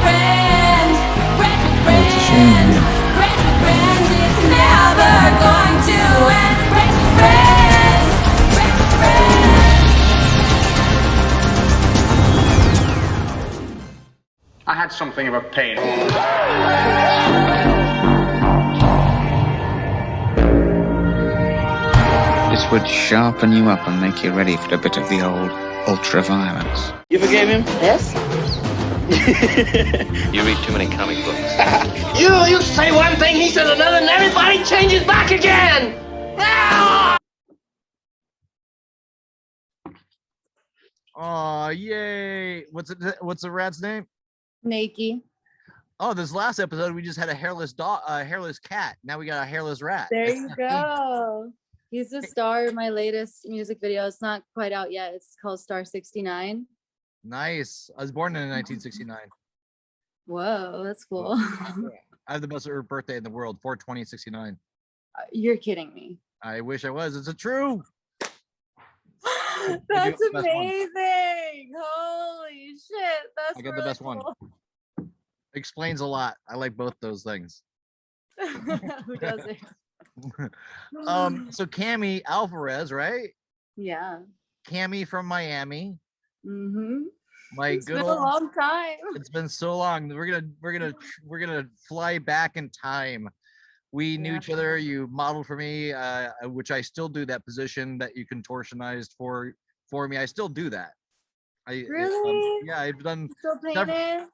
friends, friends with Oh, it's a shame. friends, friends with friends, it's never going to end. Friends with friends, friends with friends. I had something of a pain. This would sharpen you up and make you ready for a bit of the old ultra-violence. You forgave him? Yes. You read too many comic books. You say one thing, he says another, and everybody changes back again. Oh, yay. What's the rat's name? Nakey. Oh, this last episode we just had a hairless dog, hairless cat. Now we got a hairless rat. There you go. He's the star of my latest music video. It's not quite out yet. It's called Star 69. Nice. I was born in 1969. Whoa, that's cool. I have the best birthday in the world, 4/20/69. You're kidding me. I wish I was. It's a true. That's the best one. amazing. Holy shit. That's I got the really best one. cool. Explains a lot. I like both those things. Who doesn't? So Cami Alvarez, right? Yeah. Cami from Miami. Mm-hmm. My It's good been a old. long time. It's been so long. We're gonna fly back in time. We knew Yeah. each other. You modeled for me, which I still do that position that you contortionized for me. I still do that. Really? Yeah, I've done. Still painting?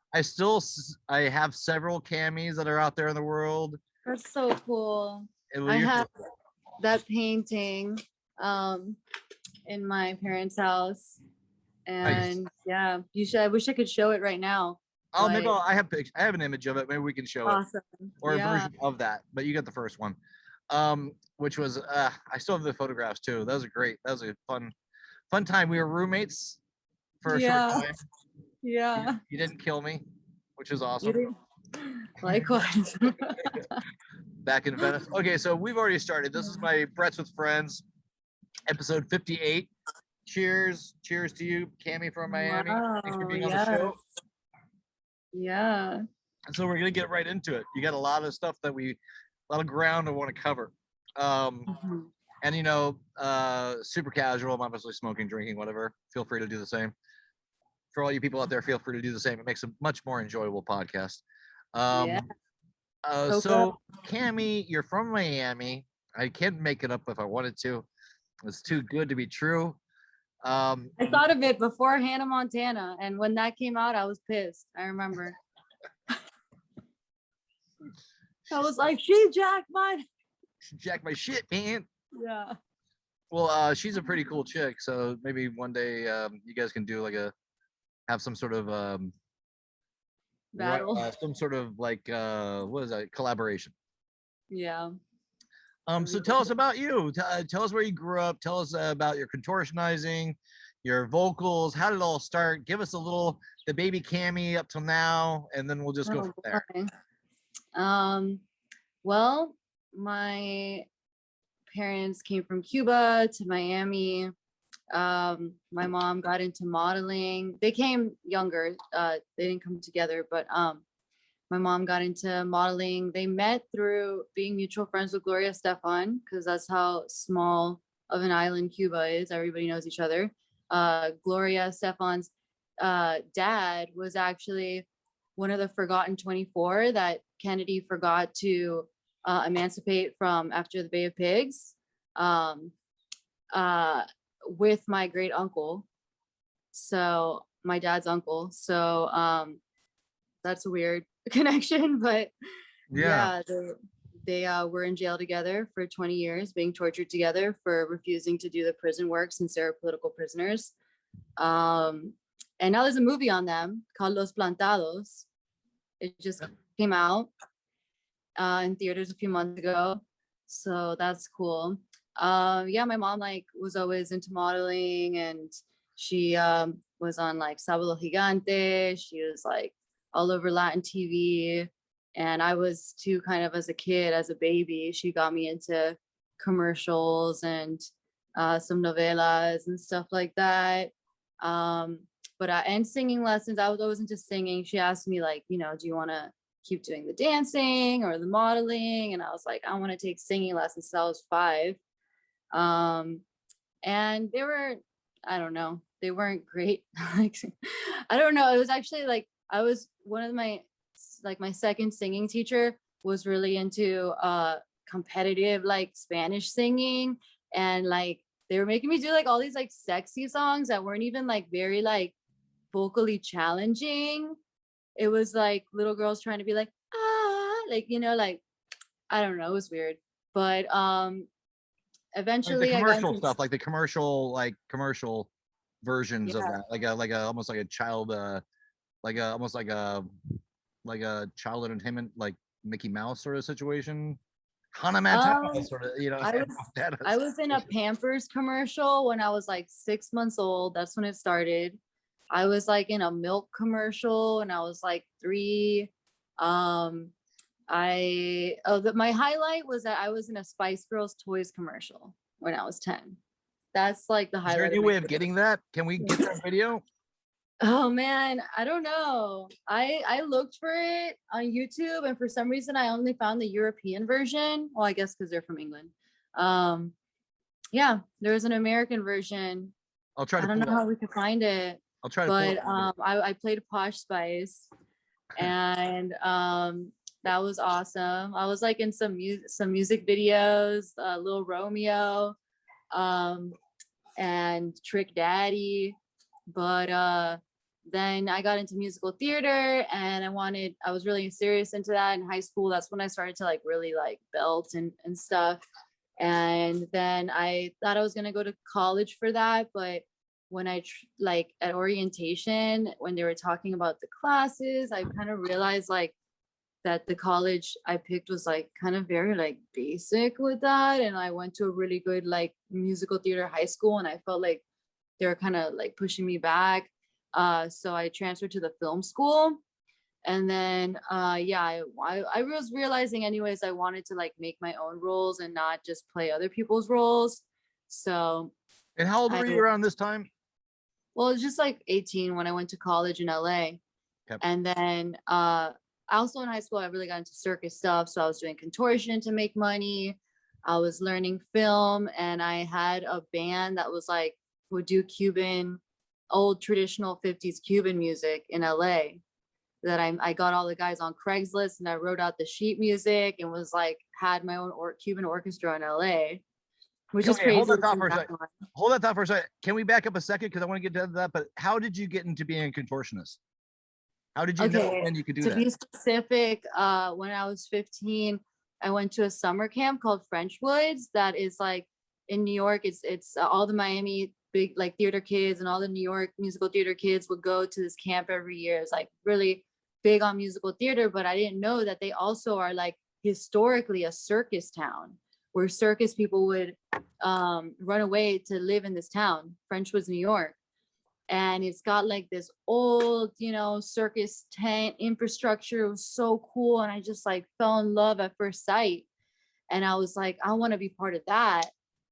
I have several camis that are out there in the world. That's so cool. And I you- have that painting in my parents' house. And yeah, you should. I wish I could show it right now. Oh, maybe like- I have an image of it. Maybe we can show it. Awesome. Or a Yeah. version of that, but you got the first one, which was I still have the photographs too. That was a fun time. We were roommates for a Yeah. short time. Yeah. You didn't kill me, which is You awesome. did- Likewise. Back in Venice. Okay, so we've already started. This is my Brett's with Friends, episode 58. Cheers to you, Cami from Miami. Thanks for Wow, being on the show. Yeah. And so we're gonna get right into it. You got a lot of stuff a lot of ground I want to cover. Mhm. And super casual. I'm obviously smoking, drinking, whatever. Feel free to do the same. For all you people out there, feel free to do the same. It makes a much more enjoyable podcast. Yeah. So Cami, you're from Miami. I can't make it up if I wanted to. It's too good to be true. I thought of it before Hannah Montana, and when that came out, I was pissed. I remember. I was like, she jacked mine. Jack my shit, man. Yeah. Well, she's a pretty cool chick. So maybe one day you guys can do have some sort of Battle. some sort of what is that, collaboration. Yeah. So tell us about you. Tell us where you grew up. Tell us about your contortionizing, your vocals. How did it all start? Give us the baby Cami up till now, and then we'll just go from there. Okay. Well, my parents came from Cuba to Miami. My mom got into modeling. They came younger. They didn't come together, but my mom got into modeling. They met through being mutual friends with Gloria Estefan, because that's how small of an island Cuba is. Everybody knows each other. Gloria Estefan's dad was actually one of the forgotten 24 that Kennedy forgot to emancipate from after the Bay of Pigs, with my great uncle. So my dad's uncle. So that's a weird connection, but yeah, they were in jail together for 20 years, being tortured together for refusing to do the prison work since they were political prisoners. And now there's a movie on them called Los Plantados. It just came out in theaters a few months ago, so that's cool. Yeah, my mom was always into modeling, and she was on Sábado Gigante. She was all over Latin TV, and I was too, kind of as a kid, as a baby. She got me into commercials and some novelas and stuff like that. But and singing lessons. I was always into singing. She asked me like, you know, do you want to keep doing the dancing or the modeling? And I was like, I want to take singing lessons since I was 5. And they were, I don't know, they weren't great. Like, I don't know. It was actually like, I was one of my, like my second singing teacher was really into competitive like Spanish singing, and like they were making me do like all these like sexy songs that weren't even like very like vocally challenging. It was like little girls trying to be like, ah, like, you know, like, I don't know, it was weird. But eventually like the I got commercial into stuff, like the commercial versions of yeah. that, like a almost like a child like a almost like a child entertainment, like Mickey Mouse sort of situation. Hana Montana sort of, you know. I was I was in a Pampers commercial when I was like 6 months old. That's when it started. I was like in a milk commercial and I was like 3. My highlight was that I was in a Spice Girls toys commercial when I was 10. That's like the Is there highlight any of way my of career. getting that? Can we get that video? Oh man, I don't know. I looked for it on YouTube, and for some reason I only found the European version. Well, I guess because they're from England. Yeah, there was an American version. I'll try to I don't pull know it. how we could find it. I'll try to pull it. But I played Posh Spice, and that was awesome. I was like in some music videos, Little Romeo, and Trick Daddy. But then I got into musical theater, and I was really serious into that in high school. That's when I started to like really like belt and stuff. And then I thought I was going to go to college for that, but when I like at orientation, when they were talking about the classes, I kind of realized like that the college I picked was like kind of very like basic with that. And I went to a really good like musical theater high school, and I felt like they were kind of like pushing me back. So I transferred to the film school. And then yeah, I was realizing anyways, I wanted to like make my own roles and not just play other people's roles. So And how old were you around this time? well, it was just like 18 when I went to college in LA. Yep. And then also in high school, I really got into circus stuff. So I was doing contortion to make money. I was learning film, and I had a band that was like, would do Cuban, old traditional 50s Cuban music in LA. That I got all the guys on Craigslist, and I wrote out the sheet music and was like, had my own Cuban orchestra in LA, which is crazy. Hold that thought for a second. Hold that thought for a second. Can we back up a second? Because I want to get to that. But how did you get into being a contortionist? How did you know when you could do that? To be specific, when I was 15, I went to a summer camp called French Woods. That is like in New York. It's all the Miami big like theater kids and all the New York musical theater kids would go to this camp every year. It's like really big on musical theater, but I didn't know that they also are like historically a circus town where circus people would run away to live in this town, French Woods, New York. And it's got like this old, you know, circus tent infrastructure. It was so cool. And I just like fell in love at first sight. And I was like, I want to be part of that.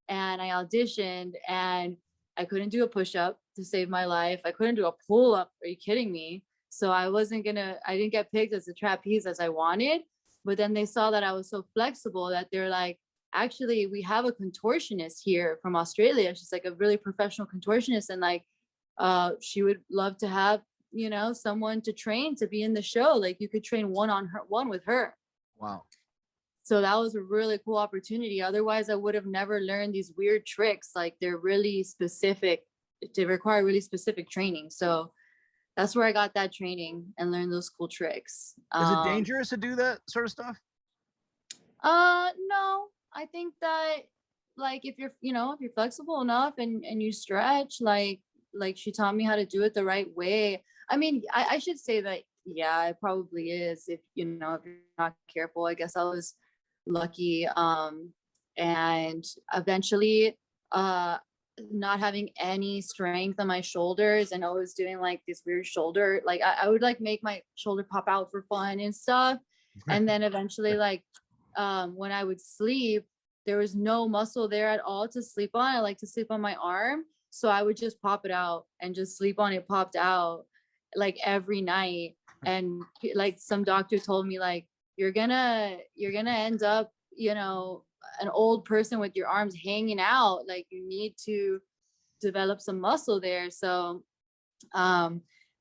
And I auditioned, and I couldn't do a push-up to save my life. I couldn't do a pull-up. Are you kidding me? So I didn't get picked as a trapeze as I wanted. But then they saw that I was so flexible that they're like, actually, we have a contortionist here from Australia. She's like a really professional contortionist. And like, she would love to have, you know, someone to train to be in the show. Like you could train one with her. Wow. So that was a really cool opportunity. Otherwise, I would have never learned these weird tricks. Like they're really specific. They require really specific training. So that's where I got that training and learned those cool tricks. Is it dangerous to do that sort of stuff? No, I think that like if you're, you know, if you're flexible enough and you stretch, like she taught me how to do it the right way. I mean, I should say that, yeah, it probably is if, you know, if you're not careful. I guess I was lucky. And eventually, not having any strength on my shoulders and always doing like this weird shoulder, like I would like make my shoulder pop out for fun and stuff. And then eventually, like when I would sleep, there was no muscle there at all to sleep on. I like to sleep on my arm. So I would just pop it out and just sleep on it popped out like every night. And like some doctor told me like, you're gonna end up, you know, an old person with your arms hanging out. Like you need to develop some muscle there. So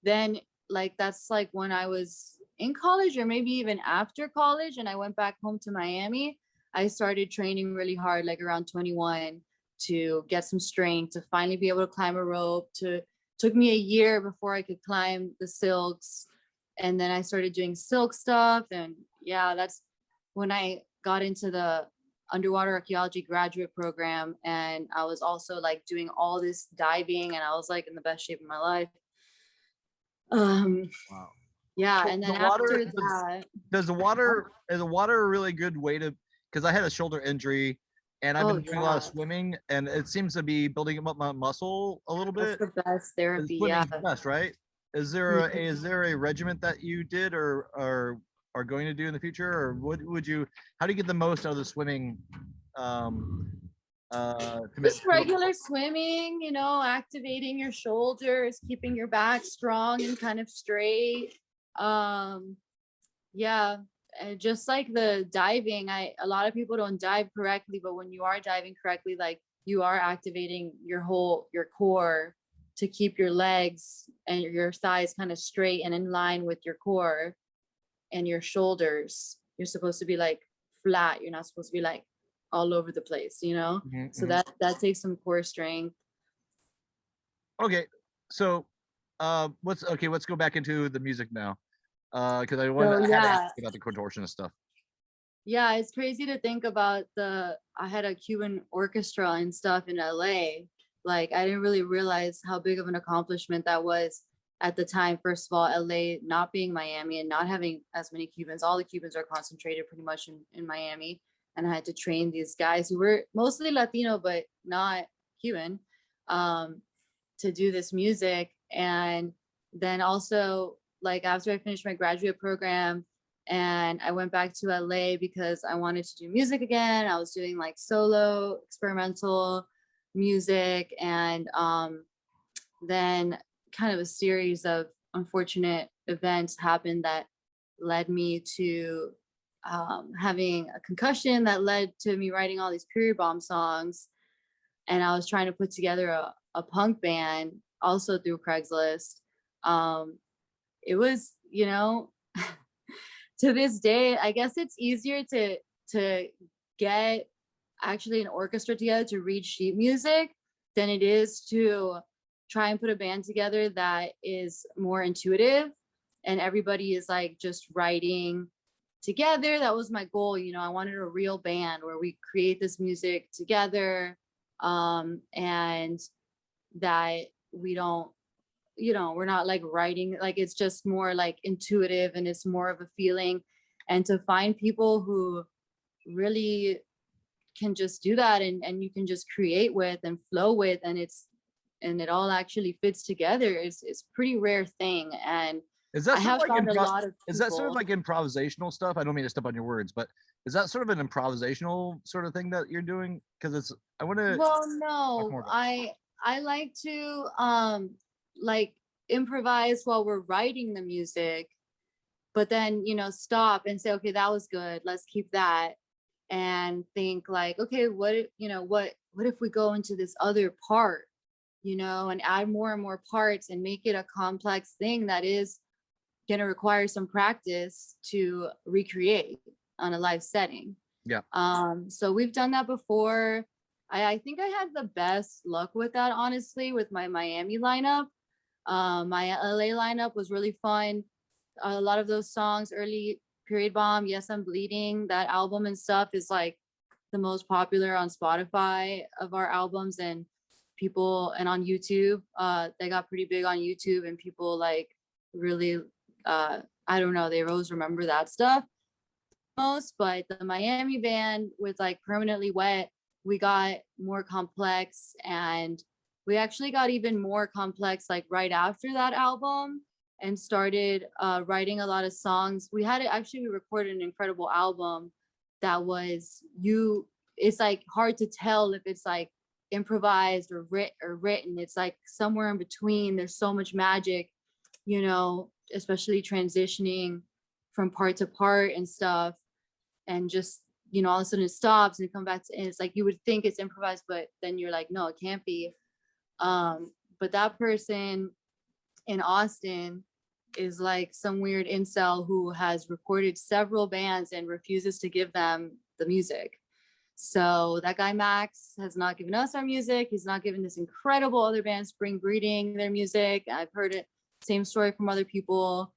then like that's like when I was in college or maybe even after college and I went back home to Miami, I started training really hard, like around 21, to get some strength, to finally be able to climb a rope. Took me a year before I could climb the silks. And then I started doing silk stuff. And yeah, that's when I got into the underwater archaeology graduate program. And I was also like doing all this diving and I was like in the best shape of my life. Wow. Yeah, So and then the water after that, is the water a really good way to, because I had a shoulder injury and I've been doing a lot of yeah, swimming and it seems to be building up my muscle a little that's bit. the best therapy. Yeah. Swimming's best, right? Is there a regiment that you did or are going to do in the future, or what would you? How do you get the most out of the swimming? Just regular swimming, you know, activating your shoulders, keeping your back strong and kind of straight. Yeah, and just like the diving, a lot of people don't dive correctly, but when you are diving correctly, like you are activating your core to keep your legs and your thighs kind of straight and in line with your core, and your shoulders. You're supposed to be like flat. You're not supposed to be like all over the place, you know? So that takes some core strength. Okay, so let's go back into the music now, because I wanted to ask about the contortionist stuff. Yeah, it's crazy to think about I had a Cuban orchestra and stuff in LA. Like I didn't really realize how big of an accomplishment that was at the time. First of all, LA not being Miami and not having as many Cubans. All the Cubans are concentrated pretty much in Miami. And I had to train these guys who were mostly Latino, but not Cuban, to do this music. And then also, like after I finished my graduate program and I went back to LA because I wanted to do music again. I was doing like solo experimental music, and then kind of a series of unfortunate events happened that led me to having a concussion that led to me writing all these period bomb songs. And I was trying to put together a punk band also through Craigslist. It was, you know, to this day, I guess it's easier to get actually an orchestra together to read sheet music than it is to try and put a band together that is more intuitive and everybody is like just writing together. That was my goal. You know, I wanted a real band where we create this music together, and that we don't, you know, we're not like writing, like it's just more like intuitive and it's more of a feeling. And to find people who really can just do that and you can just create with and flow with, and it all actually fits together, it's pretty rare thing. And Is that I sort have of like found a lot of is that sort of people. like improvisational stuff? I don't mean to step on your words, but is that sort of an improvisational sort of thing that you're doing? Because it's I want to. Well, no, I like to like improvise while we're writing the music, but then, you know, stop and say, okay, that was good, let's keep that, and think like, okay, what if we go into this other part, you know, and add more and more parts and make it a complex thing that is going to require some practice to recreate on a live setting. Yeah. So we've done that before. I think I had the best luck with that, honestly, with my Miami lineup. My LA lineup was really fun. A lot of those songs, early period bomb, Yes, I'm Bleeding, that album and stuff is like the most popular on Spotify of our albums, and people, and on YouTube, they got pretty big on YouTube, and people like really, I don't know, they always remember that stuff most. But the Miami band with like Permanently Wet, we got more complex, and we actually got even more complex like right after that album and started writing a lot of songs. We recorded an incredible album that was, it's like hard to tell if it's like improvised or written. It's like somewhere in between. There's so much magic, you know, especially transitioning from part to part and stuff, and just, you know, all of a sudden it stops and it comes back to, and it's like you would think it's improvised, but then you're like, no, it can't be. But that person in Austin is like some weird incel who has recorded several bands and refuses to give them the music. So that guy Max has not given us our music. He's not given this incredible other band Spring Breeding their music. I've heard it, same story from other people.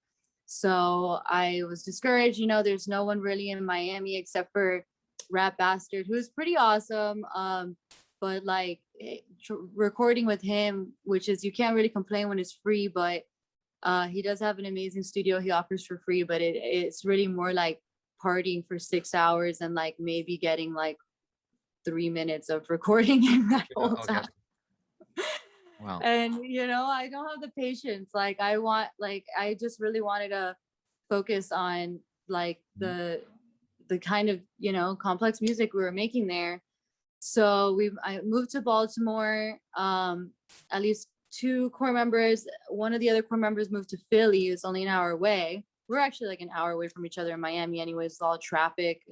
So I was discouraged. You know, there's no one really in Miami except for Rap Bastard, who's pretty awesome. But like recording with him, which is, you can't really complain when it's free, but he does have an amazing studio he offers for free, but it's really more like partying for 6 hours and like maybe getting like 3 minutes of recording in that whole time. Wow. And you know, I don't have the patience. Like I just really wanted to focus on like the kind of, you know, complex music we were making there. So I moved to Baltimore. At least 2 core members. One of the other core members moved to Philly. It's only an hour away. We're actually like an hour away from each other in Miami anyways. It's all traffic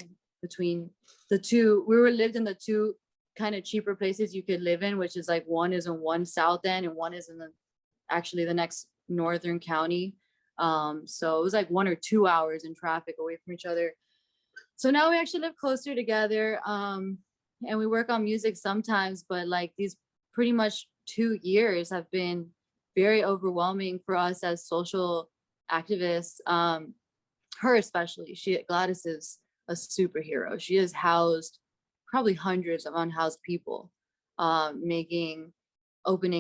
between the two. We lived in the 2 kind of cheaper places you could live in, which is like one is in one south end and one is in actually the next northern county. So it was like 1 or 2 hours in traffic away from each other. So now we actually live closer together. And we work on music sometimes, but like these pretty much 2 years have been very overwhelming for us as social activists. Her especially, Gladys is a superhero. She has housed probably hundreds of unhoused people, opening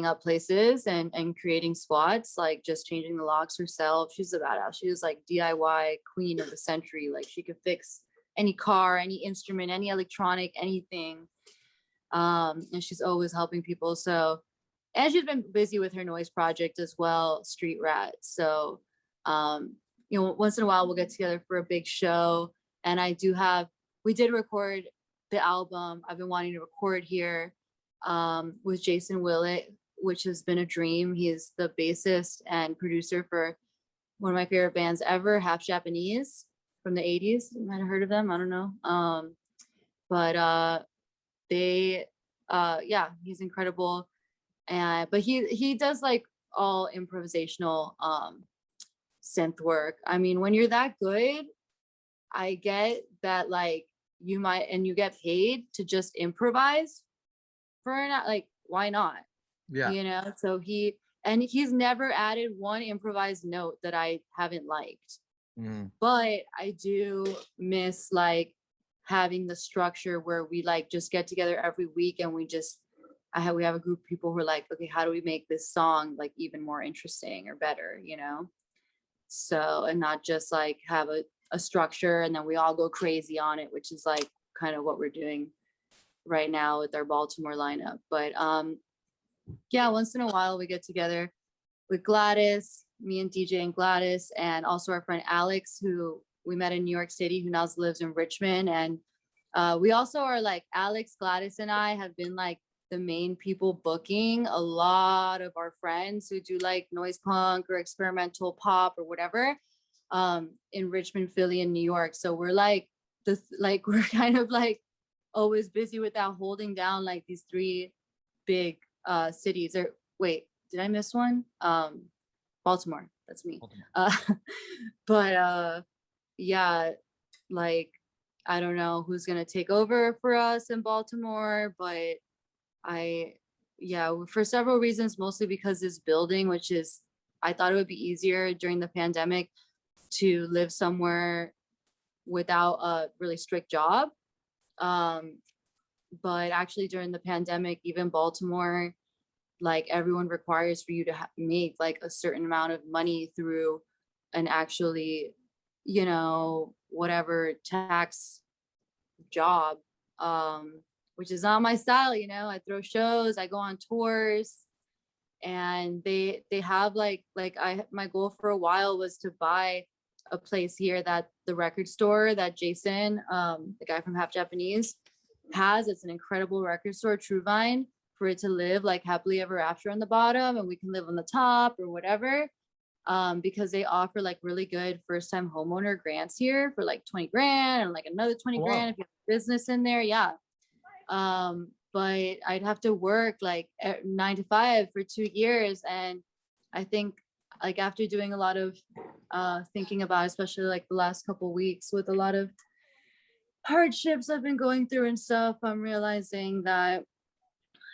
up places and creating squats, like just changing the locks herself. She's a badass. She was like DIY queen of the century. Like she could fix any car, any instrument, any electronic, anything. And she's always helping people. So, and she's been busy with her noise project as well, Street Rat. So, you know, once in a while we'll get together for a big show. And we did record the album I've been wanting to record here with Jason Willett, which has been a dream. He is the bassist and producer for one of my favorite bands ever, Half Japanese from the 80s. You might have heard of them. I don't know. But he's incredible. But he does like all improvisational synth work. I mean, when you're that good, I get that like you get paid to just improvise like, why not? Yeah. You know, so he's never added one improvised note that I haven't liked. But I do miss like having the structure where we like just get together every week and we have a group of people who are like, okay, how do we make this song like even more interesting or better, you know? So, and not just like have a structure and then we all go crazy on it, which is like kind of what we're doing right now with our Baltimore lineup. But yeah, once in a while we get together with Gladys, me and DJ and Gladys, and also our friend Alex, who we met in New York City, who now lives in Richmond. And we also are like, Alex, Gladys, and I have been like the main people booking a lot of our friends who do like noise punk or experimental pop or whatever in Richmond, Philly, and New York. So we're like we're kind of like always busy without holding down like these 3 big cities. Or wait, did I miss one? Baltimore, that's me. But yeah, like I don't know who's gonna take over for us in Baltimore, but for several reasons, mostly because this building, which is, I thought it would be easier during the pandemic to live somewhere without a really strict job. But actually during the pandemic, even Baltimore, like everyone requires for you to make like a certain amount of money through an actually, you know, whatever tax job, which is not my style. You know, I throw shows, I go on tours, and they have my goal for a while was to buy a place here that the record store that Jason, the guy from Half Japanese, has. It's an incredible record store, True Vine, for it to live like happily ever after on the bottom, and we can live on the top or whatever. Because they offer like really good first time homeowner grants here for like 20 grand and like another 20 grand if you have a business in there. Yeah. But I'd have to work like 9 to 5 for 2 years. And I think like after doing a lot of thinking about, especially like the last couple weeks with a lot of hardships I've been going through and stuff, I'm realizing that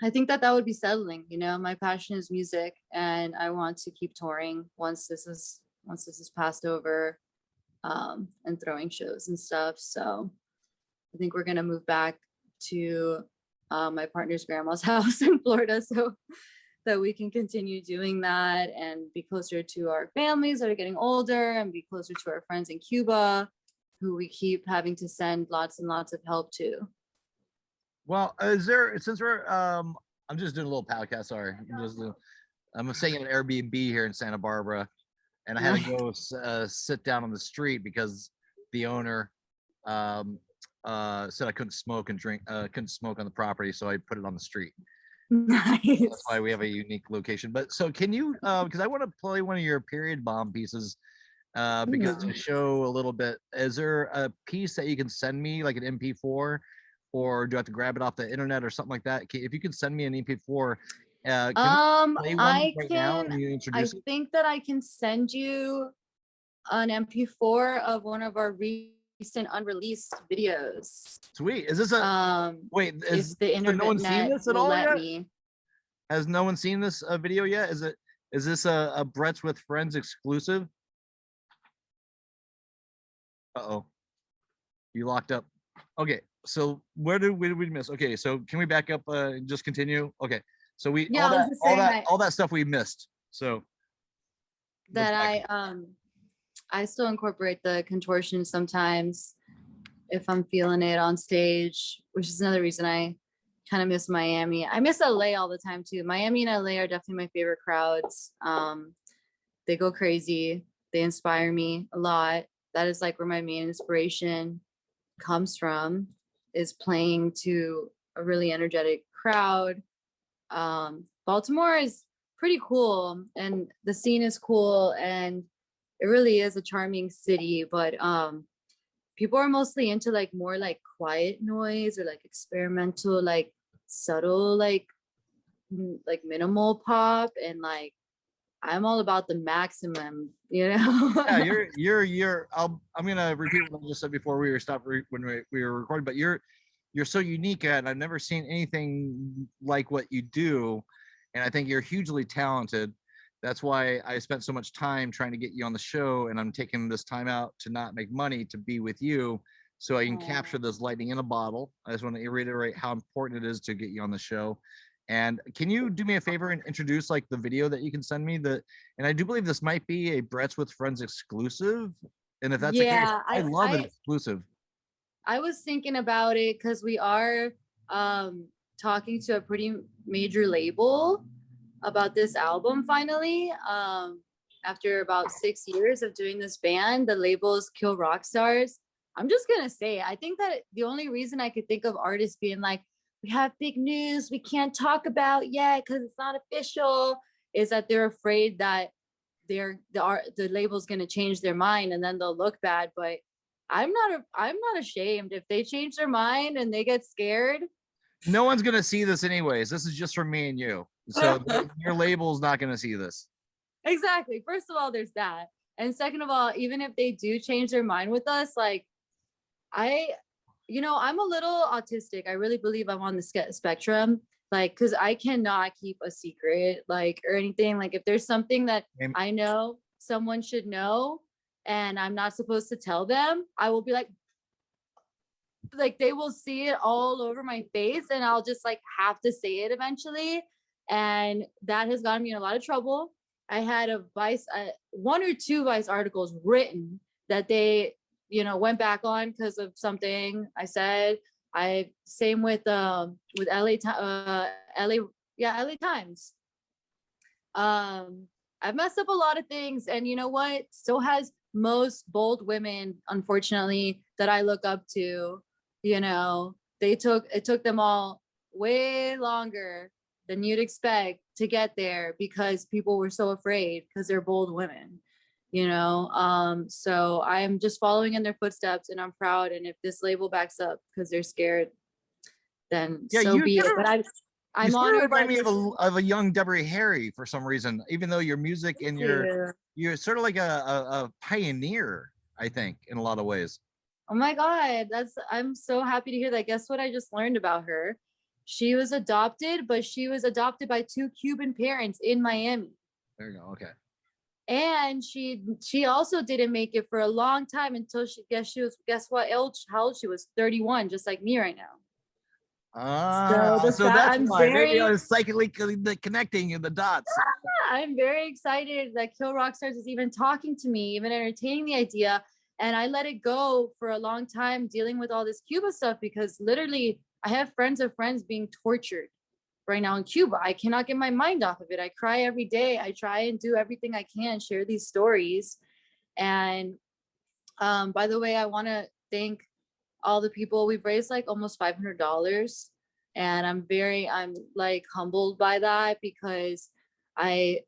I think that would be settling. You know, my passion is music, and I want to keep touring once this is passed over, and throwing shows and stuff. So I think we're gonna move back to my partner's grandma's house in Florida, so that we can continue doing that and be closer to our families that are getting older, and be closer to our friends in Cuba, who we keep having to send lots and lots of help to. Well, since we're I'm just doing a little podcast. Sorry, I'm staying at an Airbnb here in Santa Barbara, and I had to go sit down on the street because the owner said I couldn't smoke and drink, couldn't smoke on the property, so I put it on the street. Nice. That's why we have a unique location. But so can you, because I want to play one of your period bomb pieces, because to show a little bit, is there a piece that you can send me, like an MP4, or do I have to grab it off the internet or something like that? If you can send me an MP4, can we play one I right can. now and you I introduce it? think that I can send you an MP4 of one of our recent unreleased videos. Sweet. Is this a wait? If the internet no one seen this at will all let yet? me. Has no one seen this video yet? Is this a Brett's with Friends exclusive? Uh-oh. You locked up. Okay, so where did we miss? Okay, so can we back up and just continue? Okay, so we all that stuff we missed. So that I still incorporate the contortion sometimes if I'm feeling it on stage, which is another reason I kind of miss Miami. I miss LA all the time too. Miami and LA are definitely my favorite crowds. They go crazy. They inspire me a lot. That is like where my main inspiration comes from, is playing to a really energetic crowd. Baltimore is pretty cool, and the scene is cool, and it really is a charming city, but people are mostly into like more like quiet noise or like experimental, like subtle, like minimal pop, and like I'm all about the maximum, you know. Yeah, I'm gonna repeat what I just said before we were when we were recording, but you're so unique, and I've never seen anything like what you do, and I think you're hugely talented. That's why I spent so much time trying to get you on the show, and I'm taking this time out to not make money to be with you, so I can capture this lightning in a bottle. I just want to reiterate how important it is to get you on the show. And can you do me a favor and introduce like the video that you can send me? And I do believe this might be a Brett's with Friends exclusive. And if that's the case, I love it exclusive. I was thinking about it because we are talking to a pretty major label about this album finally. After about 6 years of doing this band, the label's Kill Rock Stars. I'm just gonna say, I think that the only reason I could think of artists being like, we have big news we can't talk about yet because it's not official, is that they're afraid that the label's going to change their mind and then they'll look bad. But I'm not ashamed if they change their mind and they get scared. No one's going to see this anyways. This is just for me and you. So your label's not going to see this. Exactly. First of all, there's that. And second of all, even if they do change their mind with us, like I'm a little autistic. I really believe I'm on the spectrum, like, because I cannot keep a secret, like, or anything. Like, if there's something that I know someone should know and I'm not supposed to tell them, I will be like they will see it all over my face, and I'll just like have to say it eventually. And that has gotten me in a lot of trouble. I had one or two Vice articles written that they went back on because of something I said. Same with LA Times. I've messed up a lot of things, and you know what? So has most bold women, unfortunately, that I look up to. It took them all way longer than you'd expect to get there because people were so afraid because they're bold women, you know. So I'm just following in their footsteps, and I'm proud. And if this label backs up because they're scared, then Yeah, so you be it. sort But of, I'm sort of honored remind that me this. of a young Deborah Harry for some reason, even though your music and Yeah. you're sort of like a pioneer, I think, in a lot of ways. Oh my God, I'm so happy to hear that. Guess what I just learned about her? She was adopted, but she was adopted by 2 Cuban parents in Miami. There you go. Okay. And she also didn't make it for a long time until guess what how old she was? 31, just like me right now. So that's I'm why maybe I very was psychically connecting the dots. I'm very excited that Kill Rock Stars is even talking to me, even entertaining the idea. And I let it go for a long time dealing with all this Cuba stuff because literally I have friends of friends being tortured right now in Cuba. I cannot get my mind off of it. I cry every day. I try and do everything I can, share these stories. And by the way, I want to thank all the people. We've raised like almost $500. And I'm like humbled by that because I've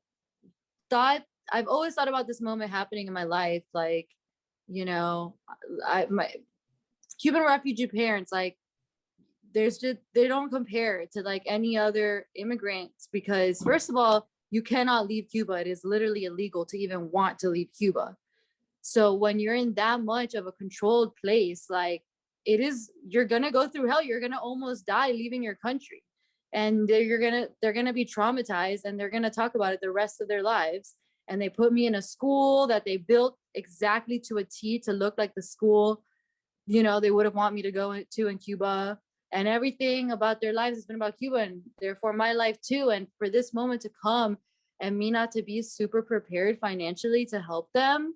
always thought about this moment happening in my life. Like, you know, my Cuban refugee parents, like there's just, they don't compare to like any other immigrants because first of all, you cannot leave Cuba. It is literally illegal to even want to leave Cuba. So when you're in that much of a controlled place, like you're gonna go through hell. You're gonna almost die leaving your country, and they're gonna be traumatized, and they're gonna talk about it the rest of their lives. And they put me in a school that they built exactly to a T to look like the school, you know, they would have want me to go to in Cuba. And everything about their lives has been about Cuba, and therefore my life too. And for this moment to come and me not to be super prepared financially to help them,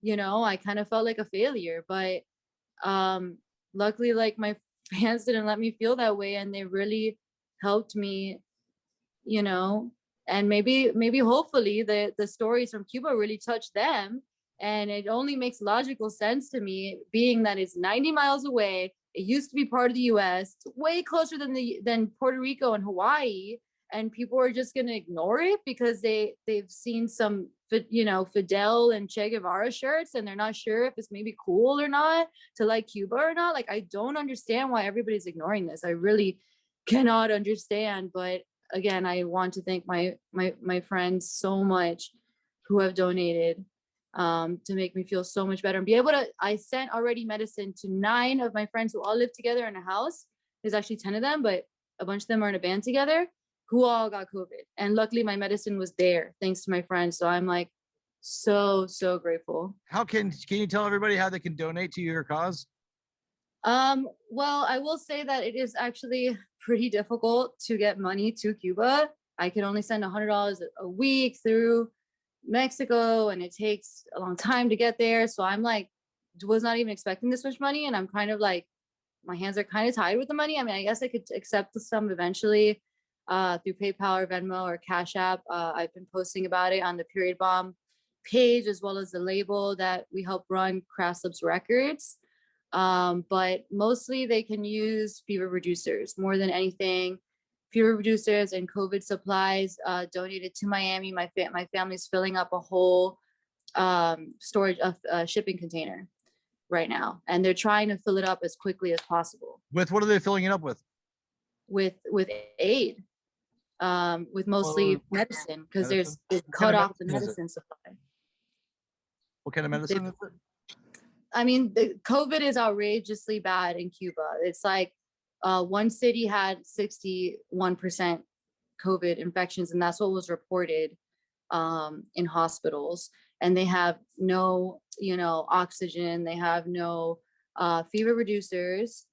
you know, I kind of felt like a failure. But luckily, like my fans didn't let me feel that way, and they really helped me, you know. And maybe hopefully the stories from Cuba really touch them. And it only makes logical sense to me, being that it's 90 miles away. It used to be part of the US. It's way closer than Puerto Rico and Hawaii. And people are just going to ignore it because they've seen some, you know, Fidel and Che Guevara shirts, and they're not sure if it's maybe cool or not to like Cuba or not. Like, I don't understand why everybody's ignoring this. I really cannot understand. But again, I want to thank my friends so much who have donated to make me feel so much better and be able to. I sent already medicine to 9 of my friends who all live together in a house. There's actually 10 of them, but a bunch of them are in a band together, who all got COVID. And luckily my medicine was there thanks to my friends. So I'm like so grateful. How can you tell everybody how they can donate to your cause? Well, I will say that it is actually pretty difficult to get money to Cuba. I can only send $100 a week through Mexico, and it takes a long time to get there. So I'm like, was not even expecting this much money, and I'm kind of like, my hands are kind of tied with the money. I mean, I guess I could accept the sum eventually through PayPal or Venmo or Cash App. I've been posting about it on the Period Bomb page, as well as the label that we help run, Craft Subs Records. But mostly they can use fever reducers more than anything. Fever reducers and COVID supplies donated to Miami. My family's filling up a whole storage of shipping container right now, and they're trying to fill it up as quickly as possible. With what are they filling it up with? With aid, with mostly medicine, because they've cut off the medicine supply. What kind of medicine is it? I mean, the COVID is outrageously bad in Cuba. It's like one city had 61% COVID infections, and that's what was reported in hospitals. And they have no, you know, oxygen. They have no fever reducers.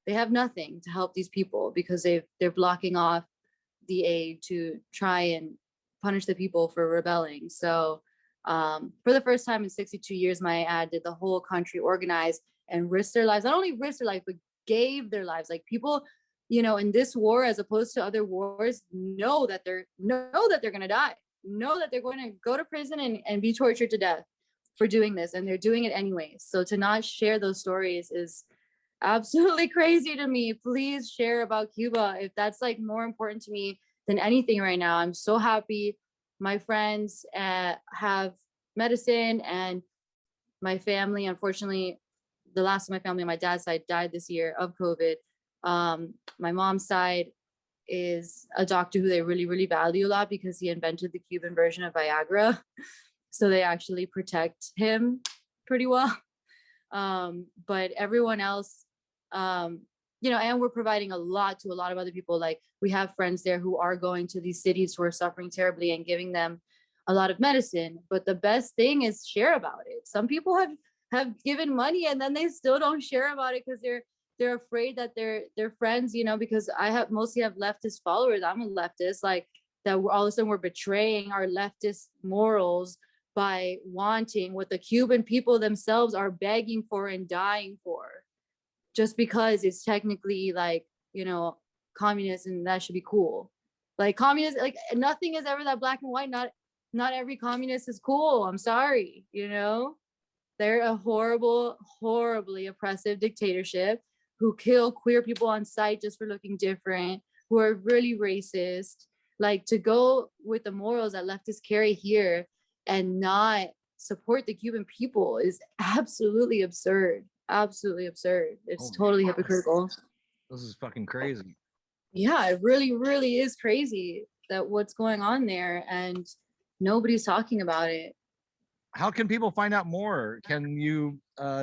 They have nothing to help these people because they're blocking off the aid to try and punish the people for rebelling. So for the first time in 62 years, my ad did the whole country organize and risk their lives. Not only risk their life, but gave their lives. Like, people, you know, in this war, as opposed to other wars, know that they're going to die, know that they're going to go to prison and be tortured to death for doing this. And they're doing it anyways. So to not share those stories is absolutely crazy to me. Please share about Cuba if that's like more important to me than anything right now. I'm so happy my friends have medicine, and my family, unfortunately, the last of my family on my dad's side died this year of COVID. My mom's side is a doctor who they really, really value a lot because he invented the Cuban version of Viagra. So they actually protect him pretty well. But everyone else, you know, and we're providing a lot to a lot of other people. Like, we have friends there who are going to these cities who are suffering terribly and giving them a lot of medicine. But the best thing is share about it. Some people have given money and then they still don't share about it because they're afraid that their friends, you know, because I mostly have leftist followers. I'm a leftist, like, that we're all of a sudden we're betraying our leftist morals by wanting what the Cuban people themselves are begging for and dying for, just because it's technically, like, you know, communist, and that should be cool. Like, communist, like, nothing is ever that black and white. Not every communist is cool. I'm sorry, you know. They're a horribly oppressive dictatorship who kill queer people on sight just for looking different, who are really racist. Like, to go with the morals that leftists carry here and not support the Cuban people is absolutely absurd. Absolutely absurd. It's totally hypocritical. This is fucking crazy. Yeah, it really, really is crazy that what's going on there, and nobody's talking about it. How can people find out more? Can you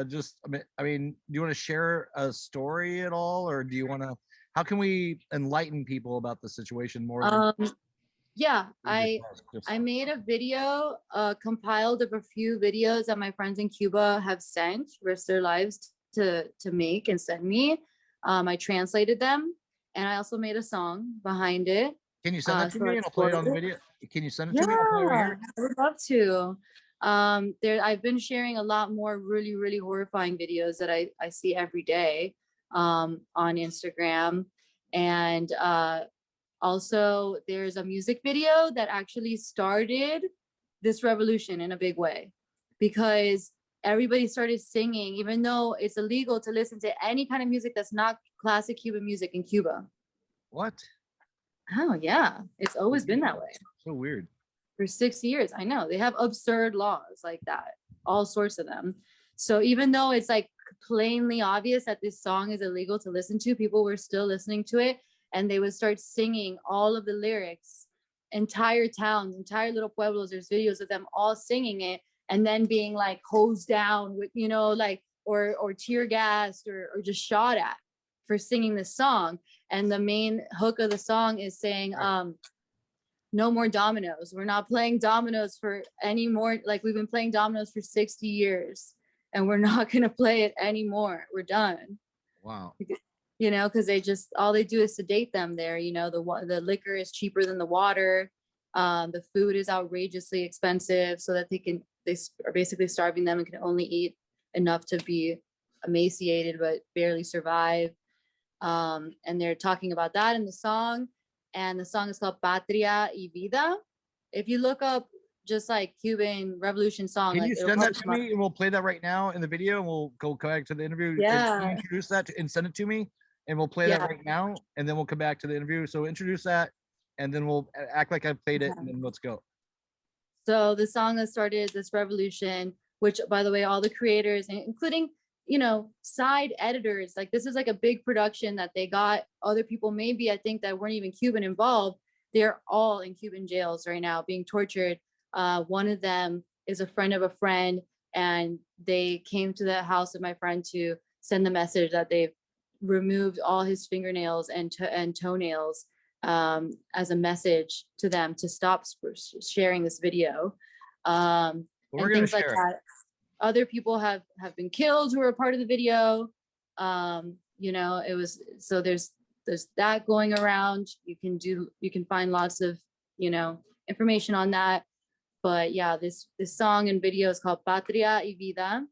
just, I mean, do you want to share a story at all, or do you want to, how can we enlighten people about the situation more? Yeah, I made a video compiled of a few videos that my friends in Cuba have sent, risked their lives to make and send me. I translated them, and I also made a song behind it. Can you send that to me and I'll play it on the video? Can you send it to me? I'll play it right here. I would love to. I've been sharing a lot more really, really horrifying videos that I see every day on Instagram. And also there's a music video that actually started this revolution in a big way, because everybody started singing, even though it's illegal to listen to any kind of music that's not classic Cuban music in Cuba. What? Oh yeah, it's always been that way. So weird. For 6 years. I know they have absurd laws like that, all sorts of them. So even though it's like plainly obvious that this song is illegal to listen to, people were still listening to it, and they would start singing all of the lyrics. Entire towns, entire little pueblos, there's videos of them all singing it, and then being like hosed down with, you know, like, or tear gassed or just shot at for singing this song. And the main hook of the song is saying, no more dominoes. We're not playing dominoes for any more. Like, we've been playing dominoes for 60 years and we're not going to play it anymore. We're done. Wow. You know, because all they do is sedate them there. You know, the liquor is cheaper than the water. The food is outrageously expensive, so that they are basically starving them and can only eat enough to be emaciated but barely survive. And they're talking about that in the song. And the song is called Patria y Vida. If you look up just like Cuban Revolution song, can like, you send that to me, and we'll play that right now in the video, and we'll go back to the interview. Yeah. Can you introduce that and send it to me, and we'll play that right now, and then we'll come back to the interview. So introduce that, and then we'll act like I played it, and then let's go. So the song that started this revolution, which, by the way, all the creators, including, you know, side editors, like, this is like a big production that they got other people, maybe I think that weren't even Cuban involved. They're all in Cuban jails right now being tortured. One of them is a friend of a friend, and they came to the house of my friend to send the message that they've removed all his fingernails and toenails as a message to them to stop sharing this video. And things like that. Other people have been killed who are a part of the video. You know, it was, so there's that going around. You can find lots of, you know, information on that. But yeah, this song and video is called Patria y Vida.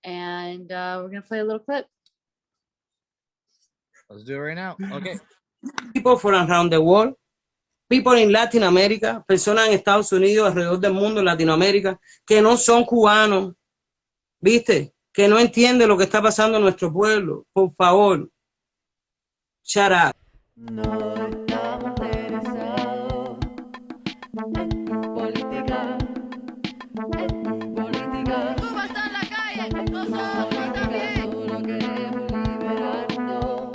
And we're gonna play a little clip. Let's do it right now. Okay. People from around the world, people in Latin America, personas en Estados Unidos, alrededor del mundo, en Latinoamérica, que no son cubanos, ¿viste? Que no entienden lo que está pasando en nuestro pueblo. Por favor, shut up. No estamos interesados. Nosotros también solo queremos liberarnos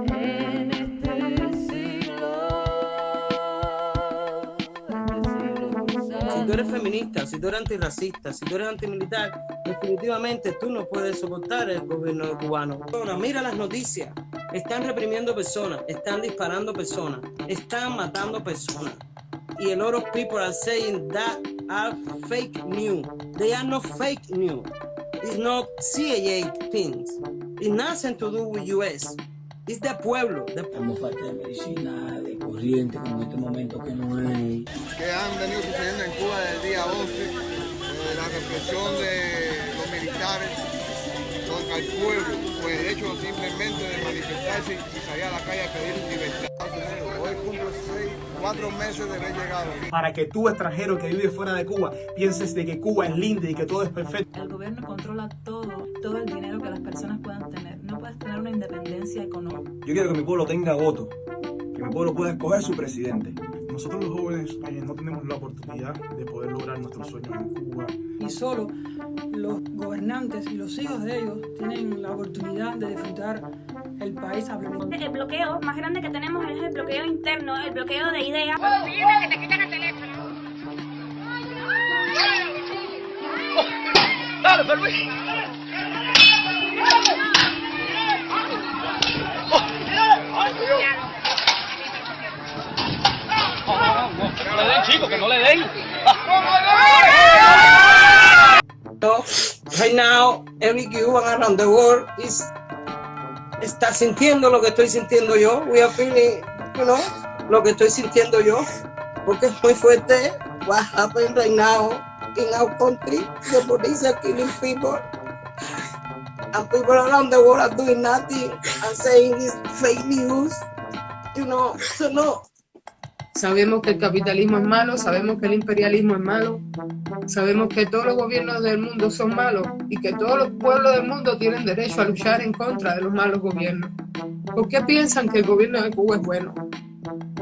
en este siglo cruzado. Si tú eres feminista, si tú eres antirracista, si tú eres antimilitar, definitivamente tú no puedes soportar el gobierno cubano. Mira las noticias, están reprimiendo personas, están disparando personas, están matando personas. Y a lot of people are saying that are fake news. They are not fake news. It's not CIA things. It's nothing to do with US. It's the pueblo. Estamos falta de medicina, de corriente, como en este momento que no hay. Que han venido sucediendo en Cuba desde el día 11, la represión de los militares contra el pueblo, por el hecho simplemente de manifestarse y salir a la calle a pedir libertad. Hoy cumplo 4 meses de haber llegado aquí. Para que tú, extranjero que vive fuera de Cuba, pienses de que Cuba es linda y que todo es perfecto. El gobierno controla todo el dinero que las personas puedan tener. No puedes tener una independencia económica. Yo quiero que mi pueblo tenga voto, que mi pueblo pueda escoger su presidente. Nosotros los jóvenes no tenemos la oportunidad de poder lograr nuestros sueños en Cuba. Y solo los gobernantes y los hijos de ellos tienen la oportunidad de disfrutar el país a plenitud. El bloqueo más grande que tenemos es el bloqueo interno, el bloqueo de ideas. Olvídate que te quitan el teléfono. ¡Dale, permiso! No le den, chicos, que no le den. So, right now, every Cuban around the world está sintiendo lo que estoy sintiendo yo. We are feeling, lo que estoy sintiendo yo. Porque es muy fuerte. What happened right now in our country? The police are killing people. And people around the world are doing nothing and saying it's fake news. So no. Sabemos que el capitalismo es malo, sabemos que el imperialismo es malo, sabemos que todos los gobiernos del mundo son malos y que todos los pueblos del mundo tienen derecho a luchar en contra de los malos gobiernos. ¿Por qué piensan que el gobierno de Cuba es bueno?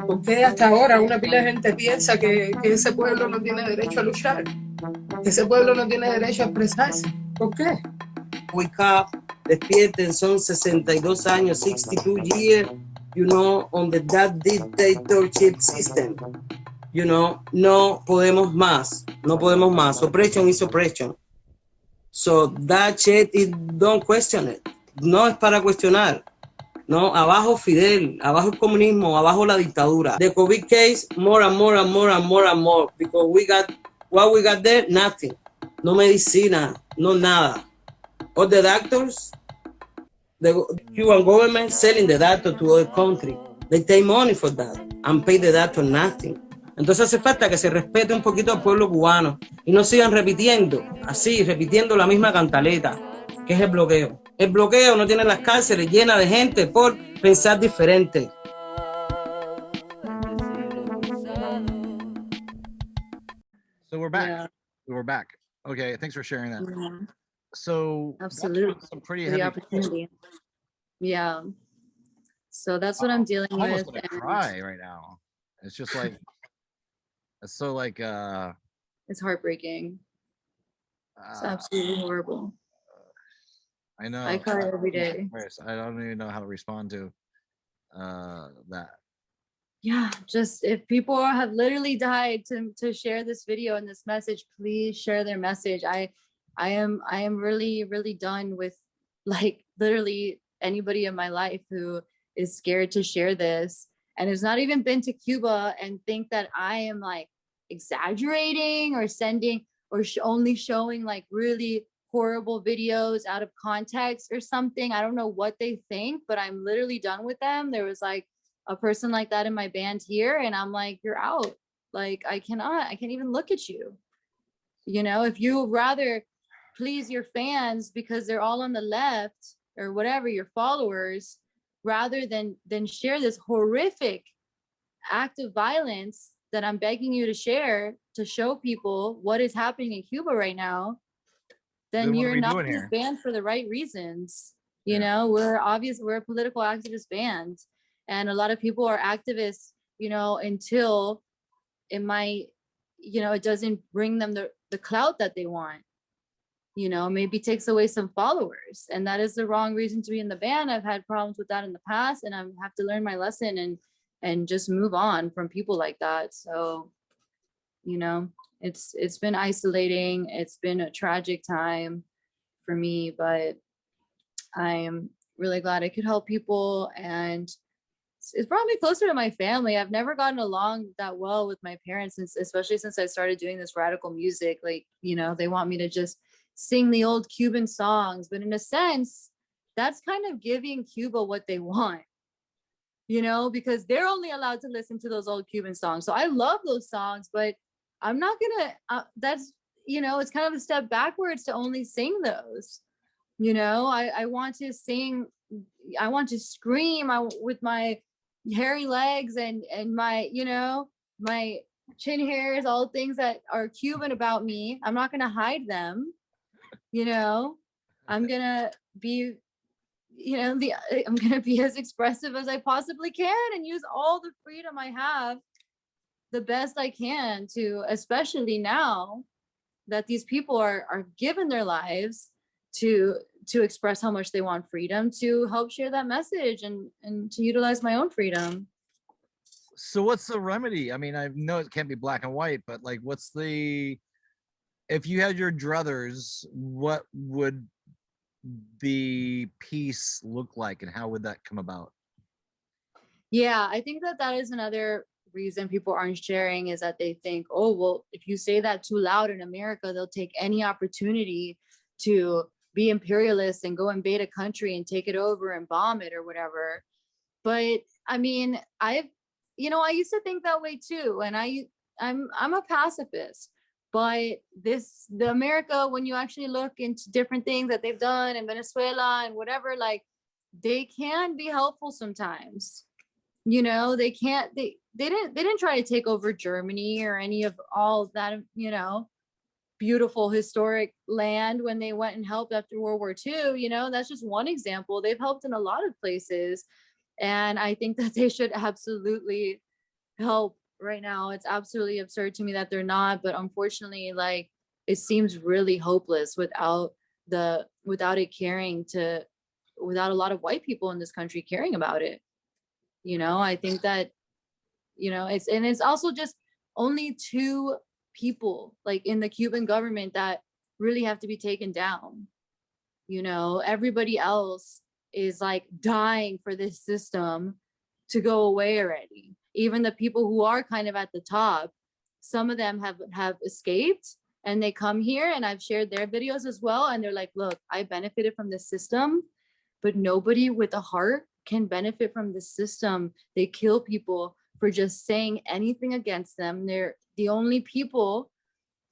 ¿Por qué hasta ahora una pila de gente piensa que ese pueblo no tiene derecho a luchar? Que ese pueblo no tiene derecho a expresarse. ¿Por qué? Wake up, despierten, son 62 años, 62 years. On that dictatorship system, no podemos más. Oppression is oppression. So that shit, don't question it. No es para cuestionar. No, abajo Fidel, abajo el comunismo, abajo la dictadura. The COVID case, more and more and more and more and more, because what we got there, nothing. No medicina, no nada. All the doctors, the Cuban government selling the doctor to other country. They take money for that and pay the doctor nothing. Entonces hace falta que se respete un poquito al pueblo cubano y no sigan repitiendo la misma cantaleta, que es el bloqueo. El bloqueo no tiene las cárceles llenas de gente por pensar diferente. So we're back. Yeah. We're back. Okay, thanks for sharing that. Yeah. So Absolutely. some pretty The heavy opportunity. Yeah. So that's what I'm dealing I'm almost with. gonna and cry right now. It's just like it's so like It's heartbreaking. It's uh absolutely horrible. I know I cry every day. I don't even know how to respond to that. Yeah, just if people have literally died to share this video and this message, please share their message. I am really, really done with like literally anybody in my life who is scared to share this and has not even been to Cuba and think that I am like exaggerating or sending or only showing like really horrible videos out of context or something. I don't know what they think, but I'm literally done with them. There was like a person like that in my band here and I'm like, you're out. Like I can't even look at you. If you rather please your fans because they're all on the left or whatever, your followers, rather than share this horrific act of violence that I'm begging you to share to show people what is happening in Cuba right now, then you're not this band for the right reasons. We're a political activist band. And a lot of people are activists, until it might, it doesn't bring them the clout that they want. maybe takes away some followers, and that is the wrong reason to be in the band. I've had problems with that in the past, and I have to learn my lesson and just move on from people like that. So, it's been isolating. It's been a tragic time for me, but I am really glad I could help people, and it's brought me closer to my family. I've never gotten along that well with my parents, especially since I started doing this radical music. Like, they want me to just sing the old Cuban songs, but in a sense, that's kind of giving Cuba what they want, because they're only allowed to listen to those old Cuban songs. So I love those songs, but I'm not gonna, that's, it's kind of a step backwards to only sing those. I want to sing, I want to scream with my hairy legs and my, my chin hairs, all things that are Cuban about me. I'm not going to hide them. I'm going to be, I'm going to be as expressive as I possibly can and use all the freedom I have the best I can to, especially now that these people are given their lives to express how much they want freedom, to help share that message and to utilize my own freedom. So what's the remedy? I mean, I know it can't be black and white, but like, if you had your druthers, what would the peace look like and how would that come about? Yeah, I think that is another reason people aren't sharing, is that they think, oh, well, if you say that too loud in America, they'll take any opportunity to be imperialist and go invade a country and take it over and bomb it or whatever. But I mean, I used to think that way too, and I'm a pacifist. But the America, when you actually look into different things that they've done in Venezuela and whatever, like, they can be helpful sometimes. They didn't try to take over Germany or any of all that, beautiful historic land when they went and helped after World War II. That's just one example. They've helped in a lot of places, and I think that they should absolutely help right now. It's absolutely absurd to me that they're not, but unfortunately, like, it seems really hopeless without a lot of white people in this country caring about it. I think that, it's also just only two people like in the Cuban government that really have to be taken down. Everybody else is like dying for this system to go away already. Even the people who are kind of at the top, some of them have escaped and they come here, and I've shared their videos as well, and they're like, look, I benefited from this system, but nobody with a heart can benefit from the system. They kill people for just saying anything against them. They're the only people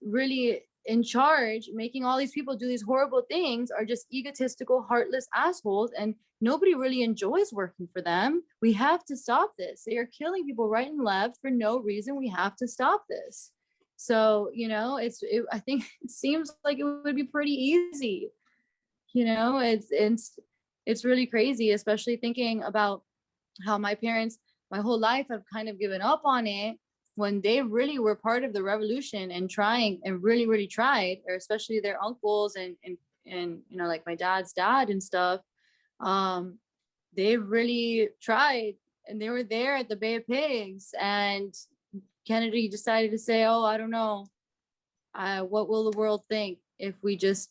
really in charge, making all these people do these horrible things are just egotistical, heartless assholes, and nobody really enjoys working for them. We have to stop this. They are killing people right and left for no reason. We have to stop this. So, I think it seems like it would be pretty easy. It's really crazy, especially thinking about how my parents, my whole life, have kind of given up on it when they really were part of the revolution and trying and really, really tried, or especially their uncles and like my dad's dad and stuff. They really tried, and they were there at the Bay of Pigs, and Kennedy decided to say, oh, I don't know, what will the world think if we just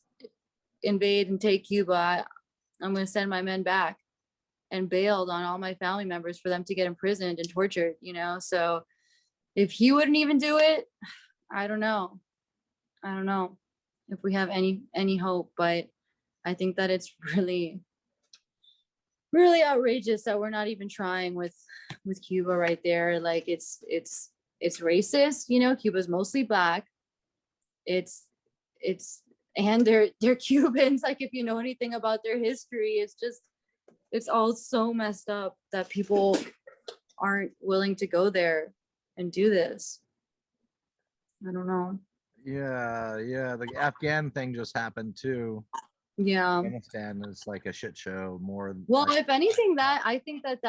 invade and take Cuba? I'm going to send my men back, and bailed on all my family members for them to get imprisoned and tortured, so if he wouldn't even do it, I don't know if we have any hope. But I think that it's really, really outrageous that we're not even trying with Cuba right there. Like, it's racist. Cuba's mostly Black. And they're Cubans. Like, if you know anything about their history, it's all so messed up that people aren't willing to go there and do this. I don't know. Yeah. The Afghan thing just happened too. Yeah. Afghanistan is like a shit show more. Well, if anything, I think that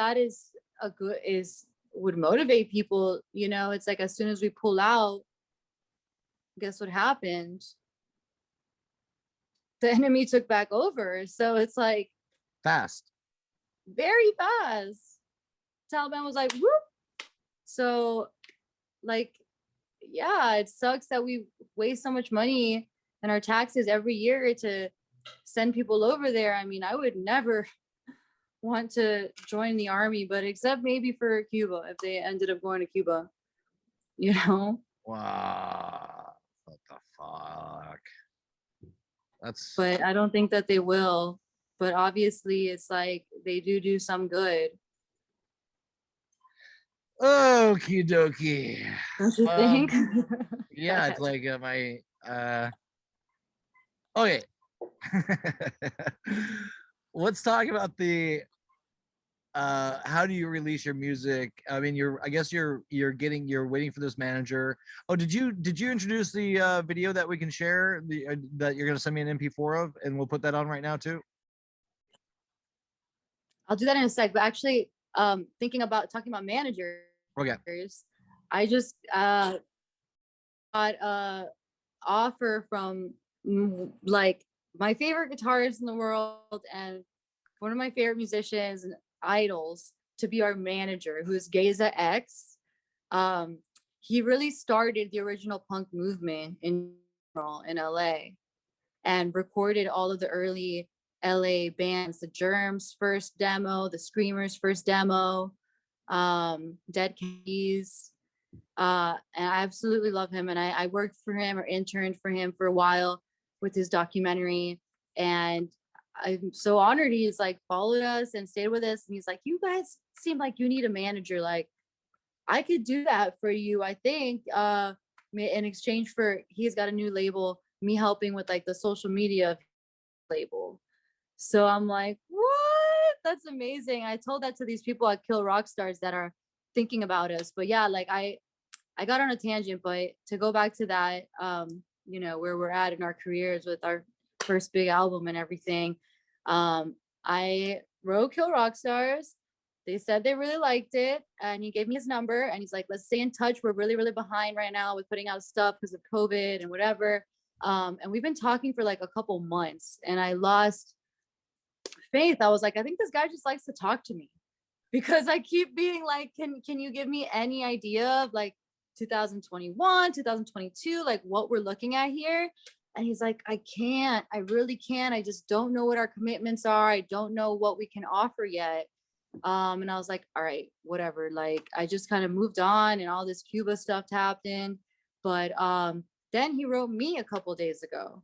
would motivate people. It's like, as soon as we pull out, guess what happened? the enemy took back over. So it's like fast, very fast. Taliban was like, whoop. So like, yeah, it sucks that we waste so much money and our taxes every year to send people over there. I mean, I would never want to join the army, but except maybe for Cuba, if they ended up going to Cuba, you know? Wow. What the fuck? That's. But I don't think that they will. But obviously, it's like they do some good. Okie dokie. Don't you think? Yeah, it's like my okay. Let's talk about the how do you release your music? I mean, I guess you're waiting for this manager. Oh, did you introduce the video that we can share, that you're gonna send me an MP4 of, and we'll put that on right now too? I'll do that in a sec, but actually talking about managers. Okay. I just got a offer from like my favorite guitarist in the world and one of my favorite musicians and idols to be our manager, who is Geza X. He really started the original punk movement in LA and recorded all of the early LA bands, the Germs first demo, the Screamers first demo, Dead Kennedys. And I absolutely love him. And I worked for him or interned for him for a while with his documentary. And I'm so honored he's like followed us and stayed with us. And he's like, you guys seem like you need a manager. Like, I could do that for you, I think, in exchange for, he's got a new label, me helping with like the social media label. So I'm like, what? That's amazing. I told that to these people at Kill Rock Stars that are thinking about us. But yeah, like I got on a tangent, but to go back to that, you know, where we're at in our careers with our first big album and everything. I wrote Kill Rock Stars. They said they really liked it, and he gave me his number and he's like, let's stay in touch. We're really, really behind right now with putting out stuff because of COVID and whatever. And we've been talking for like a couple months, and I lost faith. I was like, I think this guy just likes to talk to me, because I keep being like, can you give me any idea of like 2021, 2022, like what we're looking at here? And he's like, I really can't. I just don't know what our commitments are. I don't know what we can offer yet. And I was like, all right, whatever. Like, I just kind of moved on, and all this Cuba stuff happened. But then he wrote me a couple days ago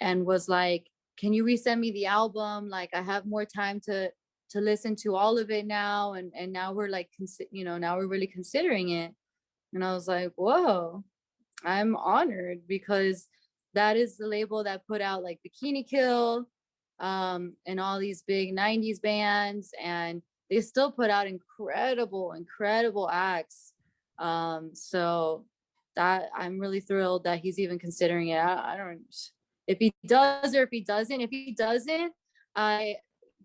and was like, can you resend me the album? Like, I have more time to listen to all of it now. And now we're like, now we're really considering it. And I was like, whoa, I'm honored, because that is the label that put out like Bikini Kill and all these big 90s bands. And they still put out incredible acts. So that I'm really thrilled that he's even considering it. I don't, if he does or if he doesn't. If he doesn't,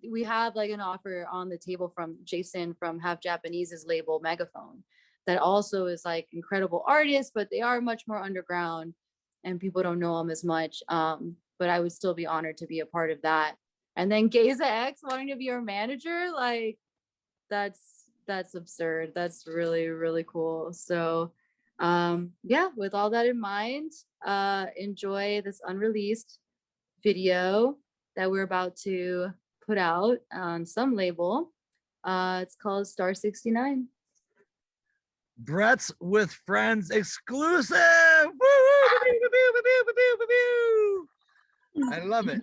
we have like an offer on the table from Jason from Half Japanese's label Megaphone, that also is like incredible artists, but they are much more underground and people don't know them as much. But I would still be honored to be a part of that. And then Geza X wanting to be our manager, like that's absurd. That's really, really cool. So yeah, with all that in mind, enjoy this unreleased video that we're about to put out on some label. It's called Star 69. Brett's with Friends exclusive. I love it.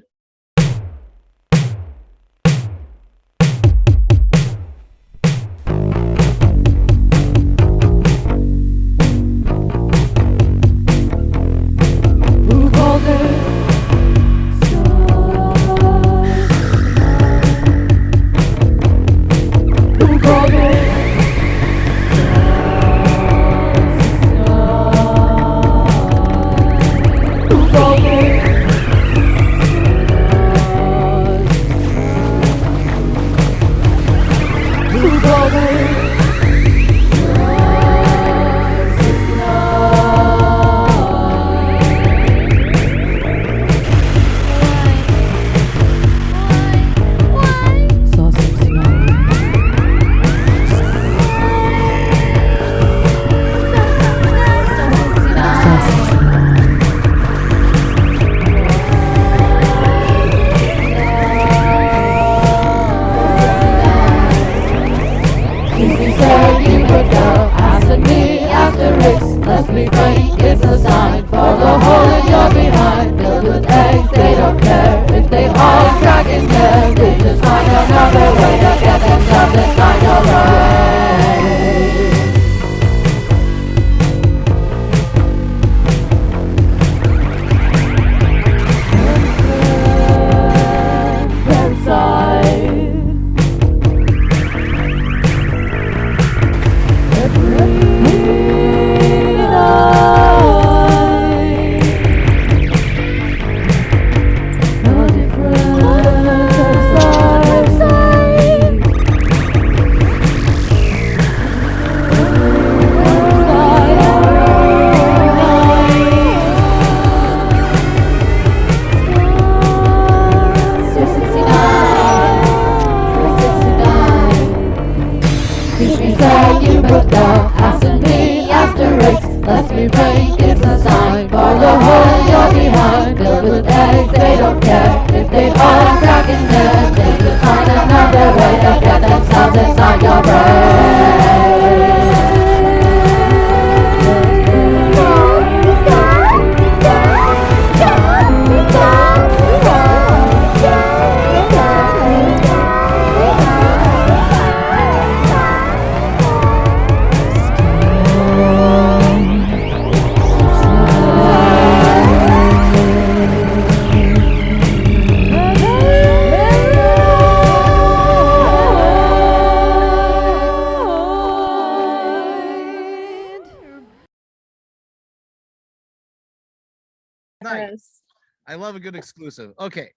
nice. Yes. I love a good exclusive. Okay,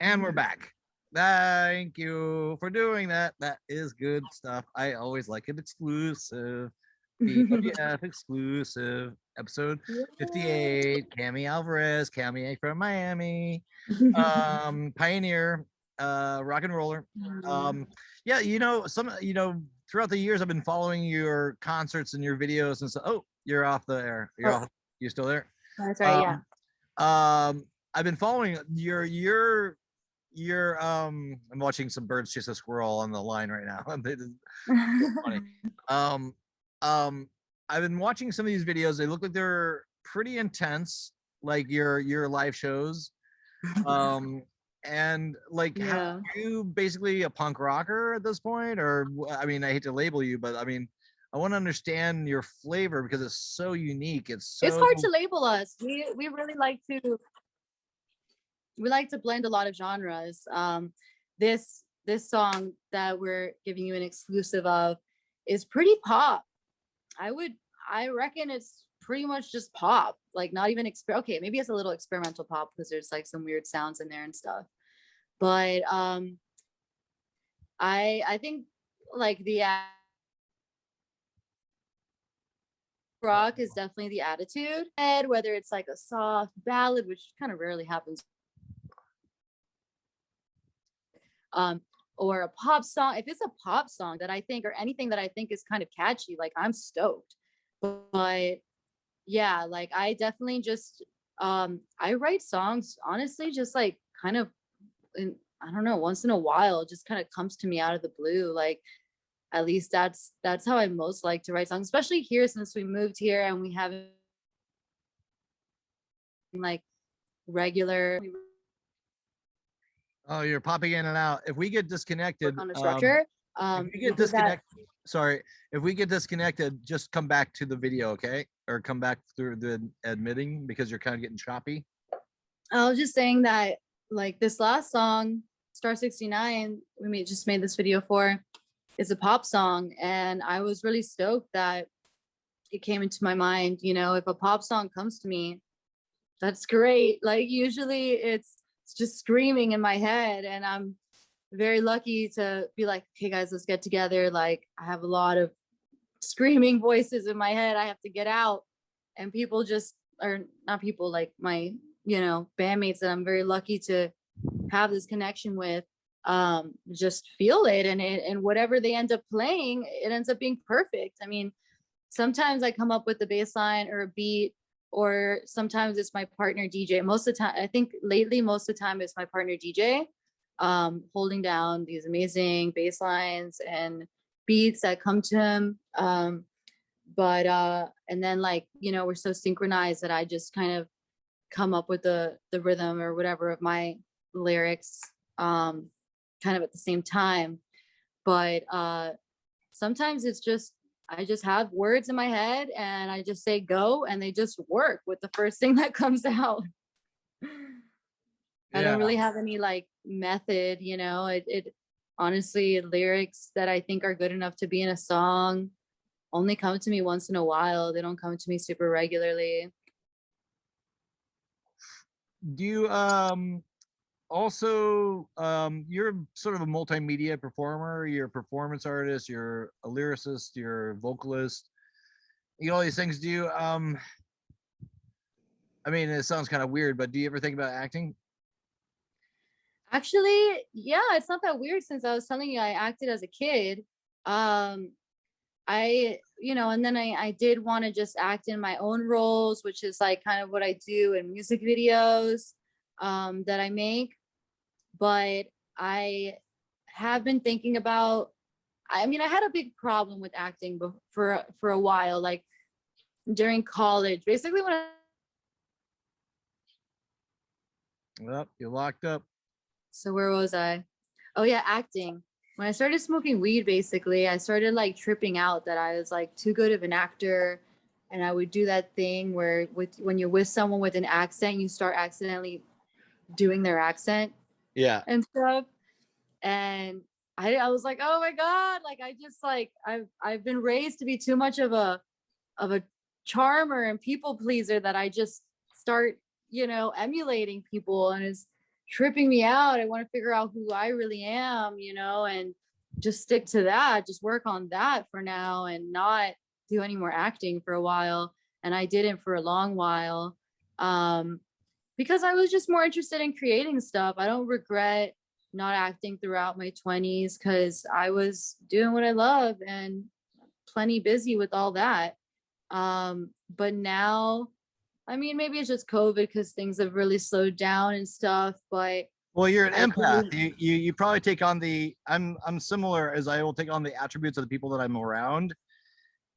and we're back. Thank you for doing that. That is good stuff. I always like it exclusive. BWF exclusive. Episode 58. Cami Alvarez, Cami from Miami. Pioneer, rock and roller. Yeah, throughout the years I've been following your concerts and your videos and so. Oh, you're off the air. You're off. You still there? That's right. Yeah. I've been following your I'm watching some birds chase a squirrel on the line right now. Funny. I've been watching some of these videos. They look like they're pretty intense, like your live shows. And like, how are you basically a punk rocker at this point? Or I mean, I hate to label you, but I mean, I want to understand your flavor because it's so unique. It's hard to label us. We really like to blend a lot of genres. This song that we're giving you an exclusive of is pretty pop. I reckon it's pretty much just pop, like not even okay, maybe it's a little experimental pop because there's like some weird sounds in there and stuff. But I think like the rock is definitely the attitude, and whether it's like a soft ballad, which kind of rarely happens, or a pop song. If it's a pop song that I think, or anything that I think is kind of catchy, like I'm stoked. But yeah, like I definitely just I write songs honestly just like kind of I don't know, once in a while. It just kind of comes to me out of the blue. Like at least that's how I most like to write songs, especially here since we moved here and we haven't like regular. Oh, you're popping in and out. If we get disconnected, on the structure, if we get disconnected, sorry, if we get disconnected, just come back to the video, okay? Or come back through the admitting because you're kind of getting choppy. I was just saying that like this last song, Star 69, we just made this video for, is a pop song, and I was really stoked that it came into my mind. You know, if a pop song comes to me, that's great. Like usually it's just screaming in my head, and I'm very lucky to be like, hey guys, let's get together. Like I have a lot of screaming voices in my head I have to get out, and people just are not people, like my bandmates that I'm very lucky to have this connection with, just feel it, and whatever they end up playing, it ends up being perfect. I mean, sometimes I come up with a bass line or a beat, or sometimes it's my partner DJ. Most of the time, I think lately, most of the time it's my partner DJ, holding down these amazing bass lines and beats that come to him. But and then like, we're so synchronized that I just kind of come up with the rhythm or whatever of my lyrics, kind of at the same time. But sometimes it's just, I just have words in my head and I just say go, and they just work with the first thing that comes out. I don't really have any like method, it honestly, lyrics that I think are good enough to be in a song only come to me once in a while. They don't come to me super regularly. Do you also you're sort of a multimedia performer, you're a performance artist, you're a lyricist, you're a vocalist, all these things. Do you I mean, it sounds kind of weird, but do you ever think about acting? Actually, yeah, it's not that weird, since I was telling you I acted as a kid. And then I did want to just act in my own roles, which is like kind of what I do in music videos that I make. But I have been thinking about, I mean, I had a big problem with acting for a while, like during college, basically when Well, you're locked up. So where was I? Oh yeah, acting. When I started smoking weed, basically, I started like tripping out that I was like too good of an actor. And I would do that thing where when you're with someone with an accent, you start accidentally doing their accent. Yeah. And stuff. And I was like, oh my God, like I just like I've been raised to be too much of a charmer and people pleaser that I just start you know, emulating people, and it's tripping me out. I want to figure out who I really am, you know, and just stick to that, just work on that for now and not do any more acting for a while. And I didn't for a long while. Because I was just more interested in creating stuff. I don't regret not acting throughout my 20s because I was doing what I love and plenty busy with all that. But now, I mean, maybe it's just COVID because things have really slowed down and stuff, but well, you're an empath. You probably take on I'm similar, as I will take on the attributes of the people that I'm around,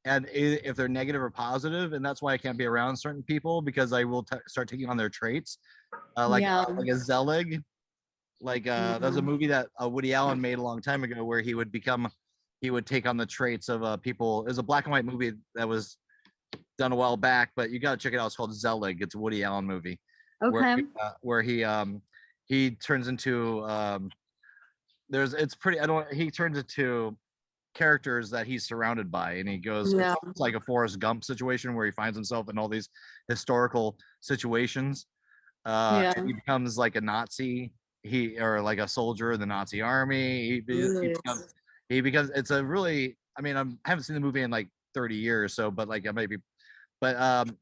and if they're negative or positive, and that's why I can't be around certain people, because I will start taking on their traits, like a Zelig. Like there's a movie that Woody Allen made a long time ago where he would take on the traits of people. It was a black and white movie that was done a while back, but you got to check it out. It's called Zelig. It's a Woody Allen movie. Okay. Where he turns into he turns into characters that he's surrounded by, and he goes, it's like a Forrest Gump situation where he finds himself in all these historical situations. And he becomes like a Nazi, or like a soldier in the Nazi army. He becomes it's a really, I mean, I haven't seen the movie in like 30 years, so but like I maybe, but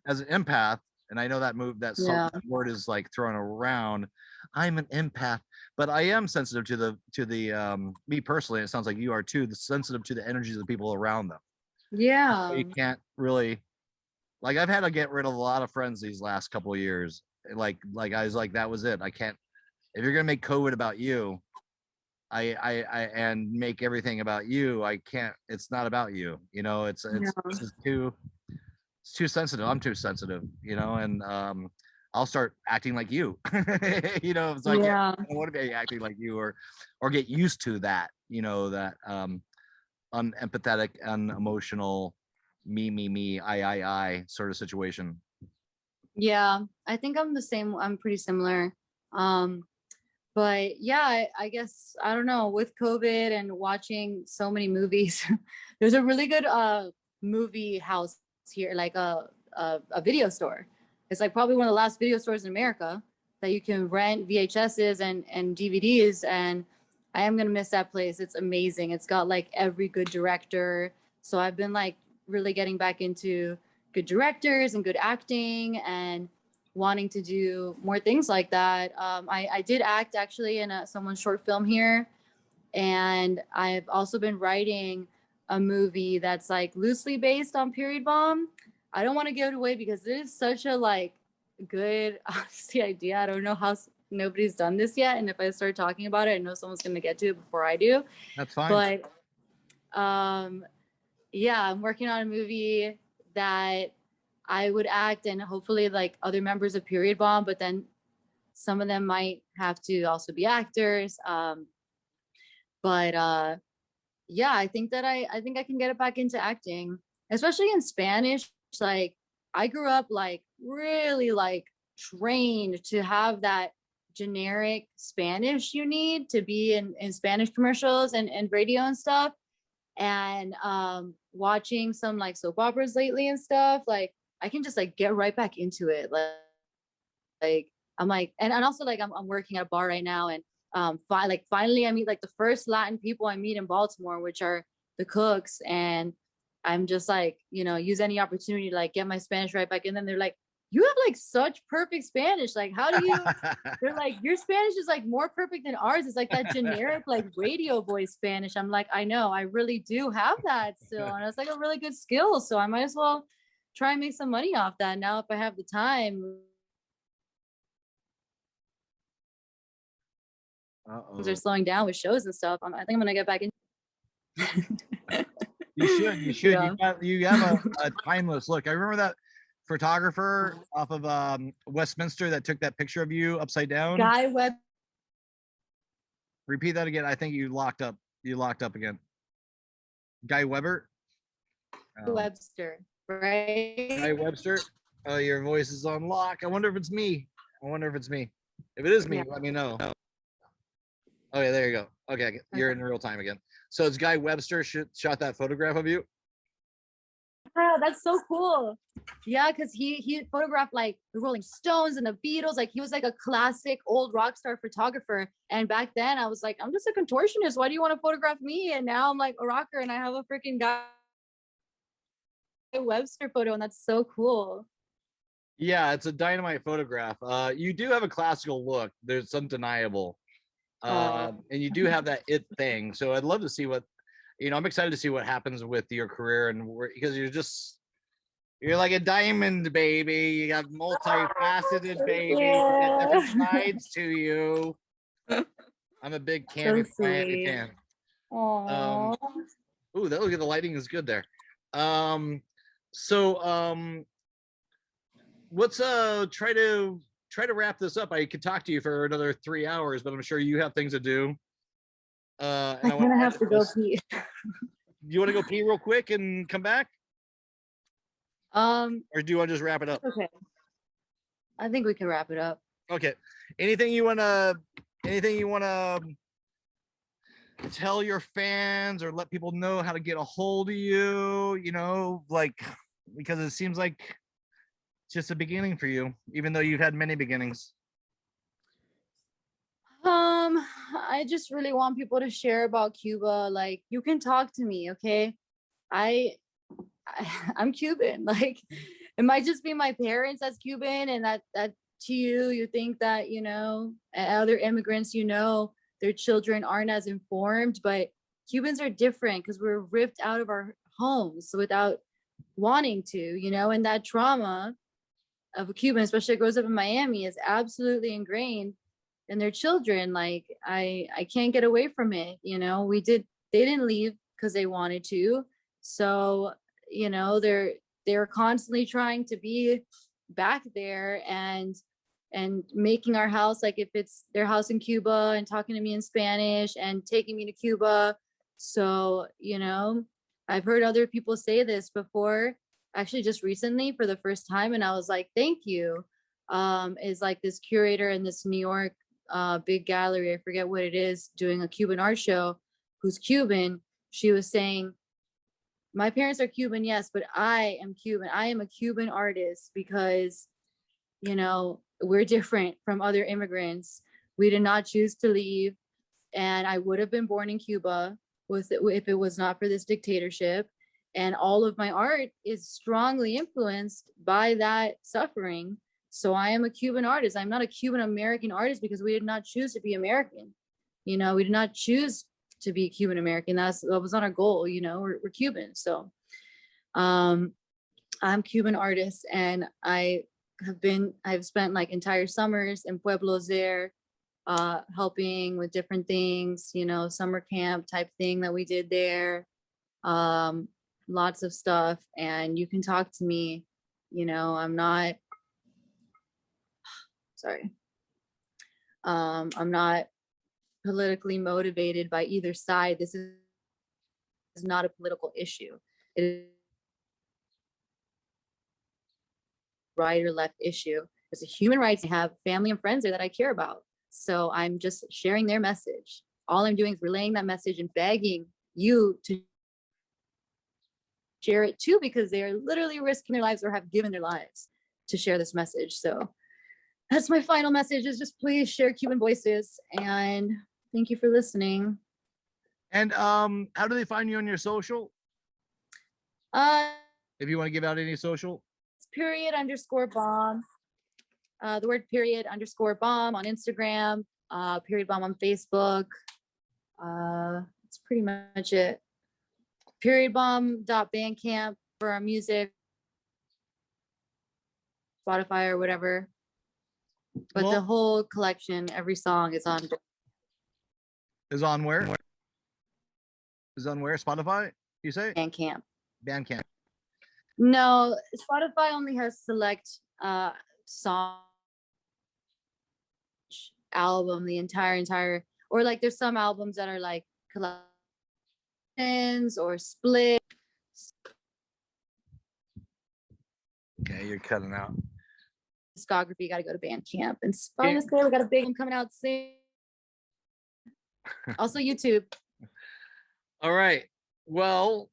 as an empath, and I know that that word is like thrown around. I'm an empath, but I am sensitive to the me personally. It sounds like you are too. Sensitive to the energies of the people around them. Yeah. You can't really, like, I've had to get rid of a lot of friends these last couple of years. Like I was like, that was it. I can't. If you're gonna make COVID about you, I and make everything about you, I can't. It's not about you. You know, it's too sensitive. I'm too sensitive. You know, and I'll start acting like you. You know, it's like I don't want to be acting like you, or get used to that. You know, that unempathetic, unemotional, me, I sort of situation. Yeah, I think I'm the same. I'm pretty similar. But yeah, I guess, I don't know, with COVID and watching so many movies, there's a really good movie house here, like a video store. It's like probably one of the last video stores in America that you can rent VHSs and DVDs. And I am gonna miss that place. It's amazing. It's got like every good director. So I've been like really getting back into good directors and good acting and wanting to do more things like that. I did act actually in someone's short film here. And I've also been writing a movie that's like loosely based on Period Bomb. I don't want to give it away because it is such a like good honestly idea. I don't know how nobody's done this yet. And if I start talking about it, I know someone's going to get to it before I do. That's fine. But yeah, I'm working on a movie that I would act and hopefully like other members of Period Bomb, but then some of them might have to also be actors. But yeah, I think that I think I can get it back into acting, especially in Spanish. Like I grew up like really like trained to have that generic Spanish you need to be in Spanish commercials and radio and stuff. And watching some like soap operas lately and stuff, like I can just like get right back into it. Like I'm like, and also like I'm working at a bar right now, and finally I meet like the first Latin people I meet in Baltimore, which are the cooks, and I'm just like, you know, use any opportunity to like get my Spanish right back. And then they're like, you have like such perfect Spanish. Like, how do you, they're like, your Spanish is like more perfect than ours. It's like that generic, like radio voice Spanish. I'm like, I know, I really do have that still. And it's like a really good skill. So I might as well try and make some money off that now if I have the time. They're slowing down with shows and stuff. I think I'm gonna get back in. You should. Yeah. You have a timeless look. I remember that photographer off of Westminster that took that picture of you upside down. Guy Web. Repeat that again. I think you locked up. You locked up again. Guy Weber. Webster, right? Guy Webster. Oh, your voice is on lock. I wonder if it's me. If it is me, let me know. Oh yeah, there you go. Okay, you're in real time again. So it's Guy Webster shot that photograph of you. Yeah, that's so cool. Yeah, because he photographed like the Rolling Stones and the Beatles. Like he was like a classic old rock star photographer. And back then I was like, I'm just a contortionist. Why do you want to photograph me? And now I'm like a rocker and I have a freaking Guy Webster photo, and that's so cool. Yeah, it's a dynamite photograph. You do have a classical look. There's undeniable. And you do have that it thing. So I'd love to see what, I'm excited to see what happens with your career, and because you're like a diamond, baby. You got multifaceted, baby. You got different sides to you. I'm a big Cami fan. You can. Aww. Ooh, look at the lighting is good there. Let's try to wrap this up. I could talk to you for another 3 hours, but I'm sure you have things to do. And I'm gonna have to go pee. You want to go pee real quick and come back? Or do you want to just wrap it up? Okay. I think we can wrap it up. Okay. Anything you wanna tell your fans or let people know how to get a hold of you? Like, because it seems like it's just a beginning for you, even though you've had many beginnings. I just really want people to share about Cuba. Like, you can talk to me, okay? I'm Cuban. Like, it might just be my parents that's Cuban, and that to you think that, other immigrants, their children aren't as informed, but Cubans are different because we're ripped out of our homes without wanting to, and that trauma of a Cuban, especially that grows up in Miami, is absolutely ingrained in their children. Like, I can't get away from it. They didn't leave because they wanted to. So, they're constantly trying to be back there and making our house like if it's their house in Cuba, and talking to me in Spanish and taking me to Cuba. So, I've heard other people say this before, actually just recently for the first time, and I was like, thank you. Is like this curator in this New York big gallery, I forget what it is, doing a Cuban art show, who's Cuban. She was saying, my parents are Cuban, yes, but I am Cuban. I am a Cuban artist because, we're different from other immigrants. We did not choose to leave. And I would have been born in Cuba if it was not for this dictatorship. And all of my art is strongly influenced by that suffering. So I am a Cuban artist. I'm not a Cuban American artist because we did not choose to be American. We did not choose to be Cuban American. That was not our goal. We're Cuban. So I'm Cuban artist, and I've spent like entire summers in pueblos there, helping with different things, summer camp type thing that we did there. Lots of stuff. And you can talk to me. I'm not I'm not politically motivated by either side. This is not a political issue. It is right or left issue. It's a human right to have family and friends there that I care about. So I'm just sharing their message. All I'm doing is relaying that message and begging you to share it too, because they are literally risking their lives or have given their lives to share this message. So that's my final message, is just please share Cuban Voices, and thank you for listening. And how do they find you on your social? If you want to give out any social. It's _bomb. The word _bomb on Instagram, _bomb on Facebook. That's pretty much it. _bomb.bandcamp for our music, Spotify or whatever. But the whole collection, every song is on. Is on where? Is on where? Spotify, you say? Bandcamp. Bandcamp. No, Spotify only has select song album, the entire, or like there's some albums that are like collections or split. Okay, you're cutting out. Discography, you got to go to Bandcamp and find us there. We got a big one coming out soon. Also YouTube. All right. Well,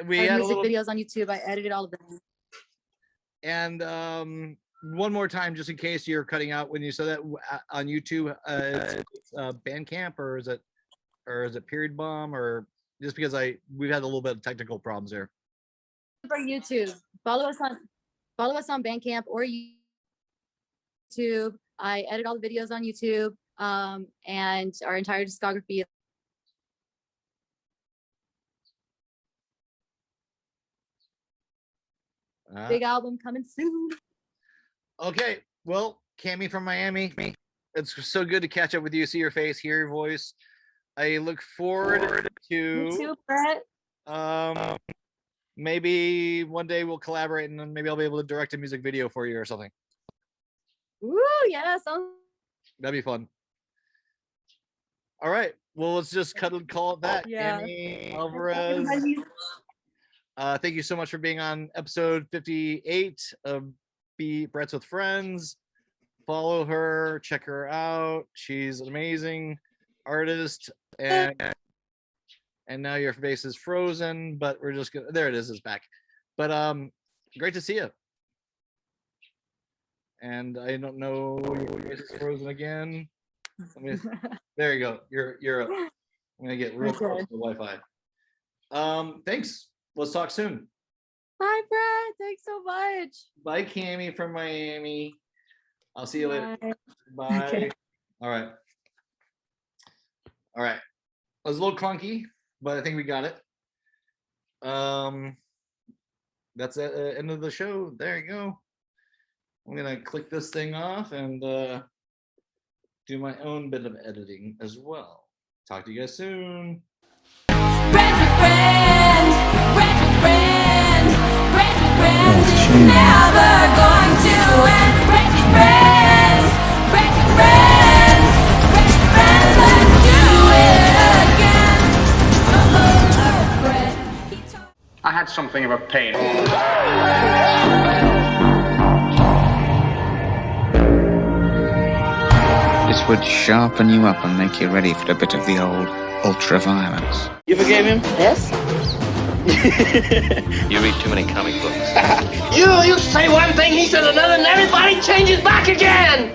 we had music a little, videos on YouTube. I edited all of them. and one more time, just in case you're cutting out when you said that on YouTube, it's Bandcamp, or is it Period Bomb, or just because we've had a little bit of technical problems here. For YouTube, follow us on Bandcamp or YouTube. I edit all the videos on YouTube, and our entire discography. Big album coming soon. Okay, well, Cami from Miami, it's so good to catch up with you, see your face, hear your voice. I look forward to You too, Brett. maybe one day we'll collaborate, and then maybe I'll be able to direct a music video for you or something. Woo, yeah, sounds. That'd be fun. All right, well, let's just call it that. Yeah. Cami Alvarez. Thank you so much for being on episode 58 of Brett's with Friends. Follow her, check her out. She's an amazing artist, and now your face is frozen, but we're just gonna, there it is, it's back. But great to see you. And I don't know, your face is frozen again. There you go. You're up. I'm gonna get real close to the Wi-Fi. Thanks. Let's talk soon. Bye, Brett. Thanks so much. Bye, Cami from Miami. I'll see you later. Bye. Okay. All right. All right. It was a little clunky, but I think we got it. That's the end of the show. There you go. I'm gonna click this thing off and do my own bit of editing as well. Talk to you guys soon. Friends with friends, friends with friends, friends with friends. It's never going to end. Friends with friends, friends with friends, friends with friends. Let's do it again. I had something of a pain. This would sharpen you up and make you ready for a bit of the old ultra-violence. You forgave him? Yes. You read too many comic books. You say one thing, he says another, and everybody changes back again.